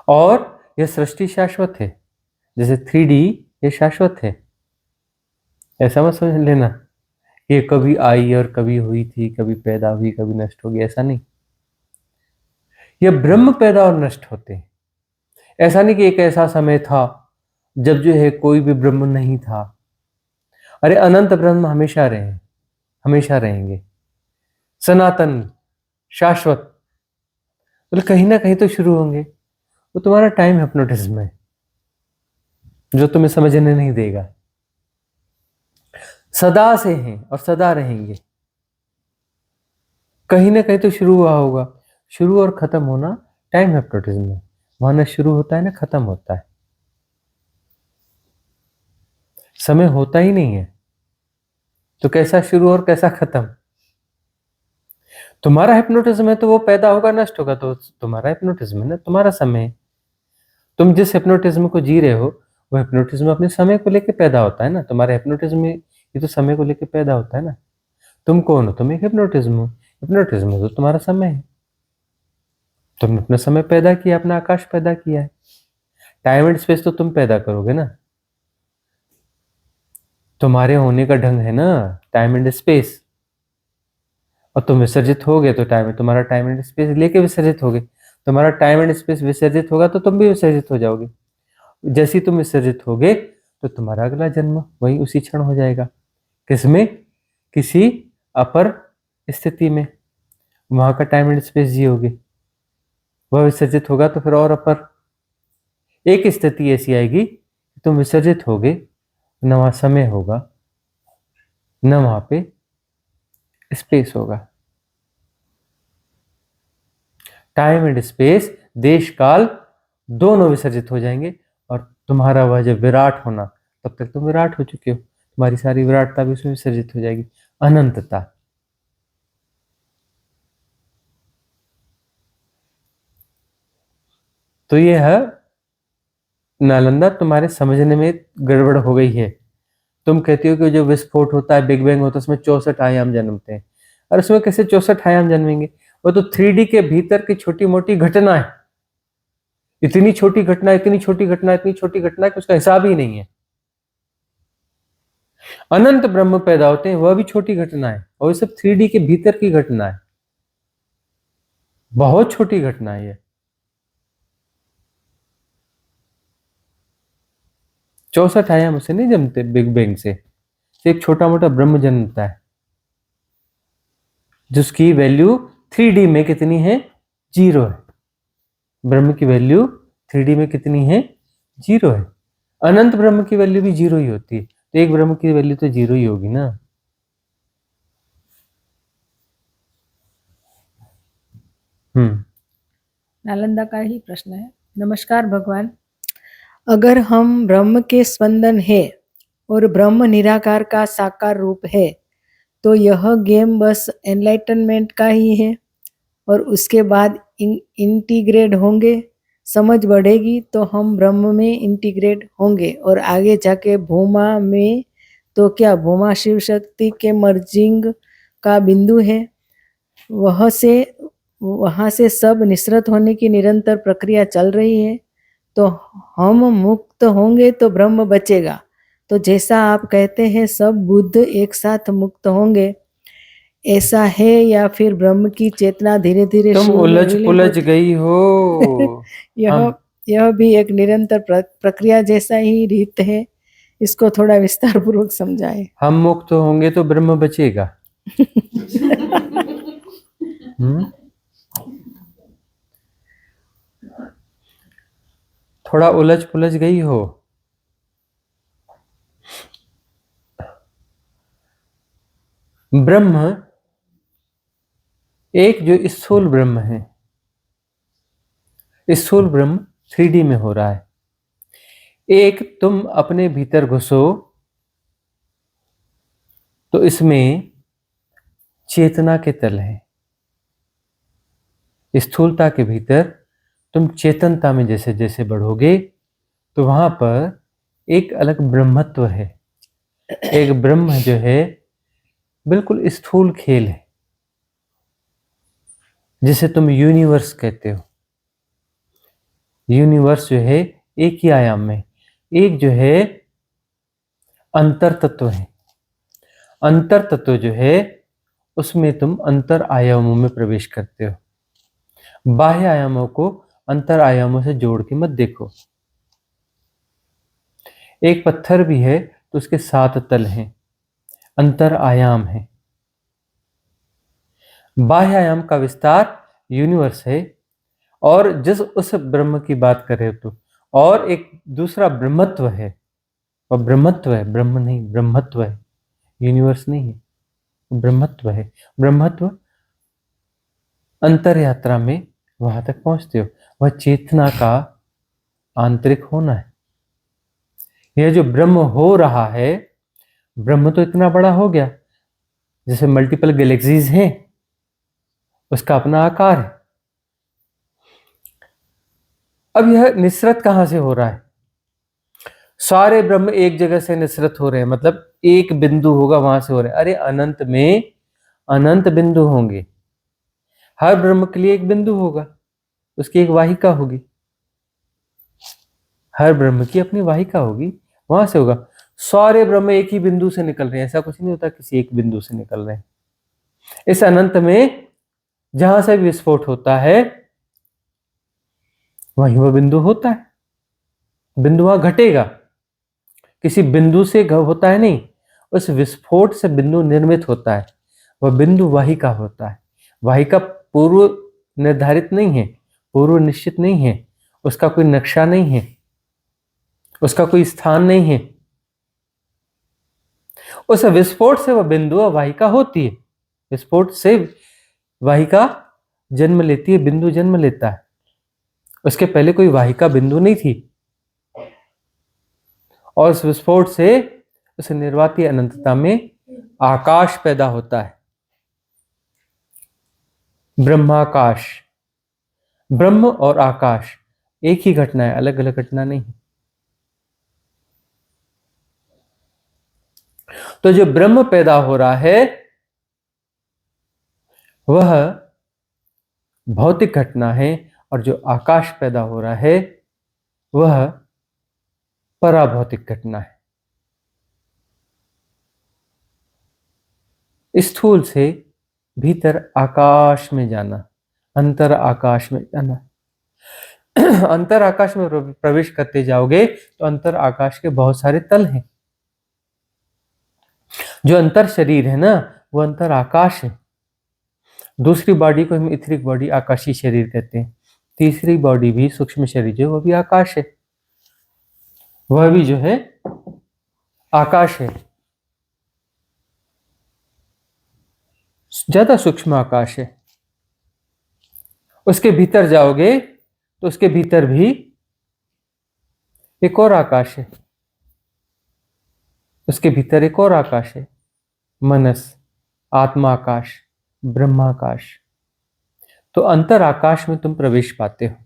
और यह सृष्टि शाश्वत है, जैसे 3D ये शाश्वत है। ऐसा मत समझ लेना ये कभी आई और कभी हुई थी, कभी पैदा हुई कभी नष्ट होगी, ऐसा नहीं। ये ब्रह्म पैदा और नष्ट होते हैं। ऐसा नहीं कि एक ऐसा समय था जब जो है कोई भी ब्रह्म नहीं था। अरे अनंत ब्रह्म हमेशा रहे, हमेशा रहेंगे, सनातन शाश्वत। बोले कहीं ना कहीं तो शुरू होंगे। वो तुम्हारा टाइम हिप्नोटिज्म है जो तुम्हें समझने नहीं देगा। सदा से हैं और सदा रहेंगे। कहीं ना कहीं तो शुरू हुआ होगा। शुरू और खत्म होना टाइम हिप्नोटिज्म है। वहां ना शुरू होता है ना खत्म होता है, समय होता ही नहीं है, तो कैसा शुरू और कैसा खत्म। तुम्हारा हिप्नोटिज्म है तो वो पैदा होगा नष्ट होगा, तो तुम्हारा हिप्नोटिज्म है ना, तुम्हारा समय है। तुम जिस हिप्नोटिज्म को जी रहे हो वो हिप्नोटिज्म अपने समय को लेकर पैदा होता है ना। तुम्हारा हिप्नोटिज्म में ये तो समय को लेकर पैदा होता है ना। तुम कौन हो? तुम एक हिप्नोटिज्म हो। हिप्नोटिज्म तो तुम्हारा समय है। तुमने अपना समय पैदा किया, अपना आकाश पैदा किया है। टाइम एंड स्पेस तो तुम पैदा करोगे ना। तुम्हारे होने का ढंग है ना टाइम एंड स्पेस, और तुम विसर्जित होगे तो तुम्हारा टाइम एंड स्पेस लेके विसर्जित होगे। तुम्हारा टाइम एंड स्पेस विसर्जित होगा तो तुम भी विसर्जित हो जाओगे। जैसे ही तुम विसर्जित होगे तो तुम्हारा अगला जन्म वही उसी क्षण हो जाएगा। किसमें? किसी अपर स्थिति में, वहां का टाइम एंड स्पेस जियोगे। वह विसर्जित होगा तो फिर और अपर एक स्थिति ऐसी आएगी कि तुम विसर्जित होगे, न वहां समय होगा न वहां पे स्पेस होगा। टाइम एंड स्पेस, देश काल दोनों विसर्जित हो जाएंगे, और तुम्हारा वह जब विराट होना, तब तक तुम विराट हो चुके हो। तुम्हारी सारी विराटता भी उसमें विसर्जित हो जाएगी, अनंतता। तो यह है नालंदा, तुम्हारे समझने में गड़बड़ हो गई है। तुम कहती हो कि जो विस्फोट होता है, बिग बैंग होता है, उसमें 64 आयाम जन्मते हैं। और उसमें कैसे 64 आयाम जन्मेंगे? वो तो 3D के भीतर की छोटी मोटी घटना है। इतनी छोटी घटना, इतनी छोटी घटना, इतनी छोटी घटना कि उसका हिसाब ही नहीं है। अनंत ब्रह्म पैदा होते हैं, वह भी छोटी घटना है, और ये सब 3D के भीतर की घटना है, बहुत छोटी घटना है ये। 64 आयाम उसे नहीं जमते बिग बैंग से, एक छोटा मोटा ब्रह्म जन्मता है जिसकी वैल्यू 3D में कितनी है? 0 है। ब्रह्म की वैल्यू 3D में कितनी है? 0 है। अनंत ब्रह्म की वैल्यू भी 0 ही होती है, तो एक ब्रह्म की वैल्यू तो 0 ही होगी ना। नालंदा का ही प्रश्न है। नमस्कार भगवान, अगर हम ब्रह्म के स्पंदन है और ब्रह्म निराकार का साकार रूप है, तो यह गेम बस एनलाइटनमेंट का ही है और उसके बाद इंटीग्रेट होंगे, समझ बढ़ेगी तो हम ब्रह्म में इंटीग्रेट होंगे, और आगे जाके भूमा में तो क्या भूमा शिव शक्ति के मर्जिंग का बिंदु है, वहाँ से सब निसृत होने की निरंतर प्रक्रिया चल रही है। तो हम मुक्त होंगे तो ब्रह्म बचेगा। तो जैसा आप कहते हैं सब बुद्ध एक साथ मुक्त होंगे, ऐसा है या फिर ब्रह्म की चेतना धीरे धीरे तुम उलझ पुलझ गई हो। यह भी एक निरंतर प्रक्रिया जैसा ही रीत है, इसको थोड़ा विस्तार पूर्वक समझाएं। हम मुक्त होंगे तो ब्रह्म बचेगा। थोड़ा उलझ पुलझ गई हो। ब्रह्म, एक जो स्थूल ब्रह्म है, स्थूल ब्रह्म 3D में हो रहा है। एक तुम अपने भीतर घुसो तो इसमें चेतना के तल है। स्थूलता के भीतर तुम चेतनता में जैसे जैसे बढ़ोगे तो वहां पर एक अलग ब्रह्मत्व है। एक ब्रह्म जो है बिल्कुल स्थूल खेल है, जिसे तुम यूनिवर्स कहते हो। यूनिवर्स जो है एक ही आयाम में, एक जो है अंतर तत्व है। अंतर तत्व जो है उसमें तुम अंतर आयामों में प्रवेश करते हो। बाह्य आयामों को अंतर आयामों से जोड़ के मत देखो। एक पत्थर भी है तो उसके 7 तल हैं, अंतर आयाम है। बाह्य आयाम का विस्तार यूनिवर्स है, और जिस उस ब्रह्म की बात कर रहे हो तुम, और एक दूसरा ब्रह्मत्व है। और ब्रह्मत्व है, ब्रह्म नहीं, ब्रह्मत्व है, यूनिवर्स नहीं है, ब्रह्मत्व है। ब्रह्मत्व अंतर यात्रा में वहां तक पहुंचते हो, वह चेतना का आंतरिक होना है। यह जो ब्रह्म हो रहा है, ब्रह्म तो इतना बड़ा हो गया, जैसे मल्टीपल गैलेक्सीज हैं, उसका अपना आकार है। अब यह निसरत कहां से हो रहा है? सारे ब्रह्म एक जगह से निसरत हो रहे हैं, मतलब एक बिंदु होगा वहां से हो रहे हैं। अरे अनंत में अनंत बिंदु होंगे, हर ब्रह्म के लिए एक बिंदु होगा, उसकी एक वाहिका होगी। हर ब्रह्म की अपनी वाहिका होगी, वहां से होगा। सारे ब्रह्म एक ही बिंदु से निकल रहे हैं, ऐसा कुछ नहीं होता किसी एक बिंदु से निकल रहे हैं। इस अनंत में जहां से विस्फोट होता है वहीं वह बिंदु होता है। बिंदु वहां घटेगा, किसी बिंदु से होता है नहीं, उस विस्फोट से बिंदु निर्मित होता है। वह बिंदु वाहिका होता है। वाहिका पूर्व निर्धारित नहीं है, पूर्व निश्चित नहीं है, उसका कोई नक्शा नहीं है, उसका कोई स्थान नहीं है। उस विस्फोट से वह बिंदु वाहिका होती है। विस्फोट से वाहिका जन्म लेती है, बिंदु जन्म लेता है। उसके पहले कोई वाहिका बिंदु नहीं थी, और उस विस्फोट से उस निर्वातीय अनंतता में आकाश पैदा होता है, ब्रह्माकाश। ब्रह्म और आकाश एक ही घटना है, अलग अलग घटना नहीं है। तो जो ब्रह्म पैदा हो रहा है वह भौतिक घटना है, और जो आकाश पैदा हो रहा है वह पराभौतिक घटना है। स्थूल से भीतर आकाश में जाना, अंतर आकाश में जाना। अंतर आकाश में प्रवेश करते जाओगे तो अंतर आकाश के बहुत सारे तल हैं। जो अंतर शरीर है ना, वो अंतर आकाश है। दूसरी बॉडी को हम इथरिक बॉडी, आकाशीय शरीर कहते हैं। तीसरी बॉडी भी सूक्ष्म शरीर जो, वो भी आकाश है, वह भी जो है आकाश है, ज्यादा सूक्ष्म आकाश है। उसके भीतर जाओगे तो उसके भीतर भी एक और आकाश है, उसके भीतर एक और आकाश है, मनस, आत्माकाश, ब्रह्माकाश। तो अंतर आकाश में तुम प्रवेश पाते हो।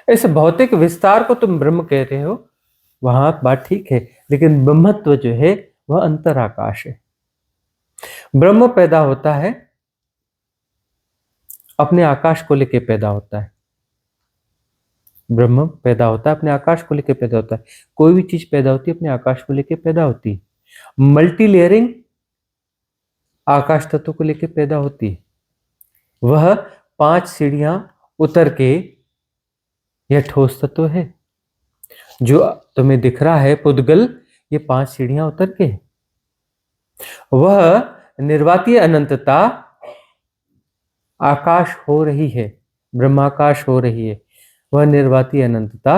इस भौतिक विस्तार को तुम ब्रह्म कह रहे हो, वहां बात ठीक है, लेकिन ब्रह्मत्व जो है वह अंतर आकाश है। ब्रह्म पैदा होता है अपने आकाश को लेकर पैदा होता है। ब्रह्म पैदा होता है अपने आकाश को लेकर पैदा होता है। कोई भी चीज पैदा होती है अपने आकाश को लेकर पैदा होती है। मल्टी लेयरिंग आकाश तत्व को लेकर पैदा होती है। वह 5 सीढ़ियां उतर के यह ठोस तत्व है जो तुम्हें दिख रहा है पुद्गल, ये 5 सीढ़ियां उतर के है। वह निर्वातीय अनंतता आकाश हो रही है, ब्रह्माकाश हो रही है। वह निर्वातीय अनंतता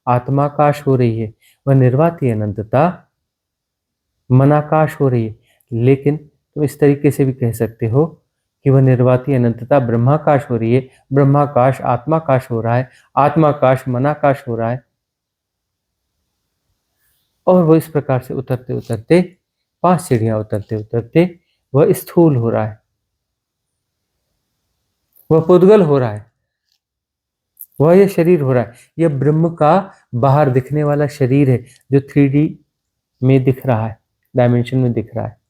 आत्माकाश हो रही है। वह निर्वाती अनंतता मनाकाश हो रही है। लेकिन तुम इस तरीके से भी कह सकते हो कि वह निर्वाती अनंतता ब्रह्माकाश हो रही है, ब्रह्माकाश आत्माकाश हो रहा है, आत्माकाश मनाकाश हो रहा है, और वो इस प्रकार से उतरते उतरते 5 सीढ़ियां उतरते उतरते वह स्थूल हो रहा है, वह पुद्गल हो रहा है, वह यह शरीर हो रहा है। यह ब्रह्म का बाहर दिखने वाला शरीर है जो 3D में दिख रहा है, डायमेंशन में दिख रहा है।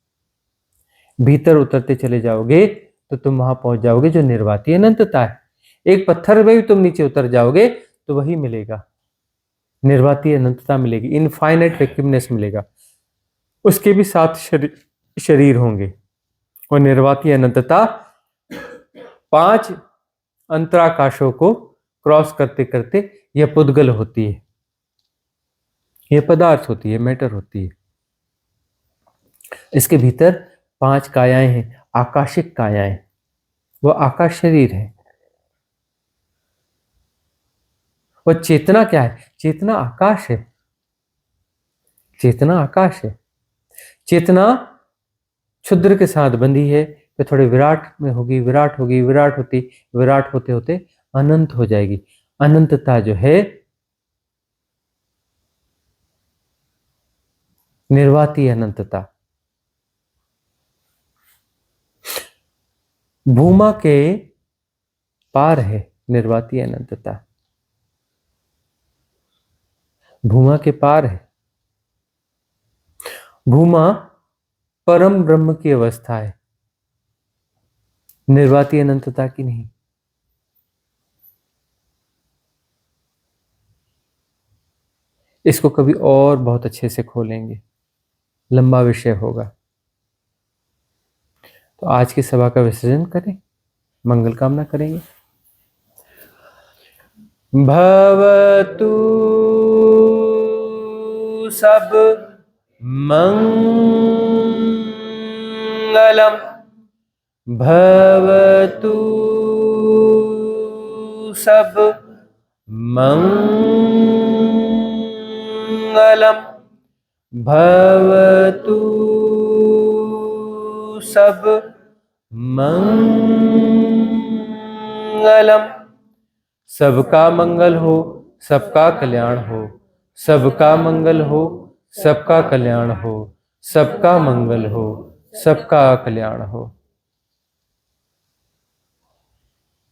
भीतर उतरते चले जाओगे तो तुम वहां पहुंच जाओगे जो निर्वाती अनंतता है। एक पत्थर में भी तुम नीचे उतर जाओगे तो वही मिलेगा, निर्वाती अनंतता मिलेगी, इनफाइनाइट वैक्यूमनेस मिलेगा। उसके भी 7 शरीर होंगे और निर्वाती अनंतता 5 अंतराकाशों को क्रॉस करते करते यह पुद्गल होती है, यह पदार्थ होती है, मैटर होती है। इसके भीतर 5 कायाएं हैं, आकाशिक कायाएं, वह आकाश शरीर है। वह चेतना क्या है? चेतना आकाश है, चेतना आकाश है। चेतना क्षुद्र के साथ बंधी है, फिर थोड़े विराट में होगी, विराट होगी, विराट होते होते अनंत हो जाएगी। अनंतता जो है निर्वाती अनंतता, भूमा के पार है निर्वाती अनंतता, भूमा के पार है। भूमा परम ब्रह्म की अवस्था है, निर्वाती अनंतता की नहीं। इसको कभी और बहुत अच्छे से खोलेंगे, लंबा विषय होगा। तो आज की सभा का विसर्जन करें, मंगल कामना करेंगे। भवतु सब मंगलम, भवतु सब मंगलम, भवतु सब मंगलम। सबका मंगल हो, सबका कल्याण हो, सबका मंगल हो, सबका कल्याण हो, सबका मंगल हो, सबका कल्याण हो।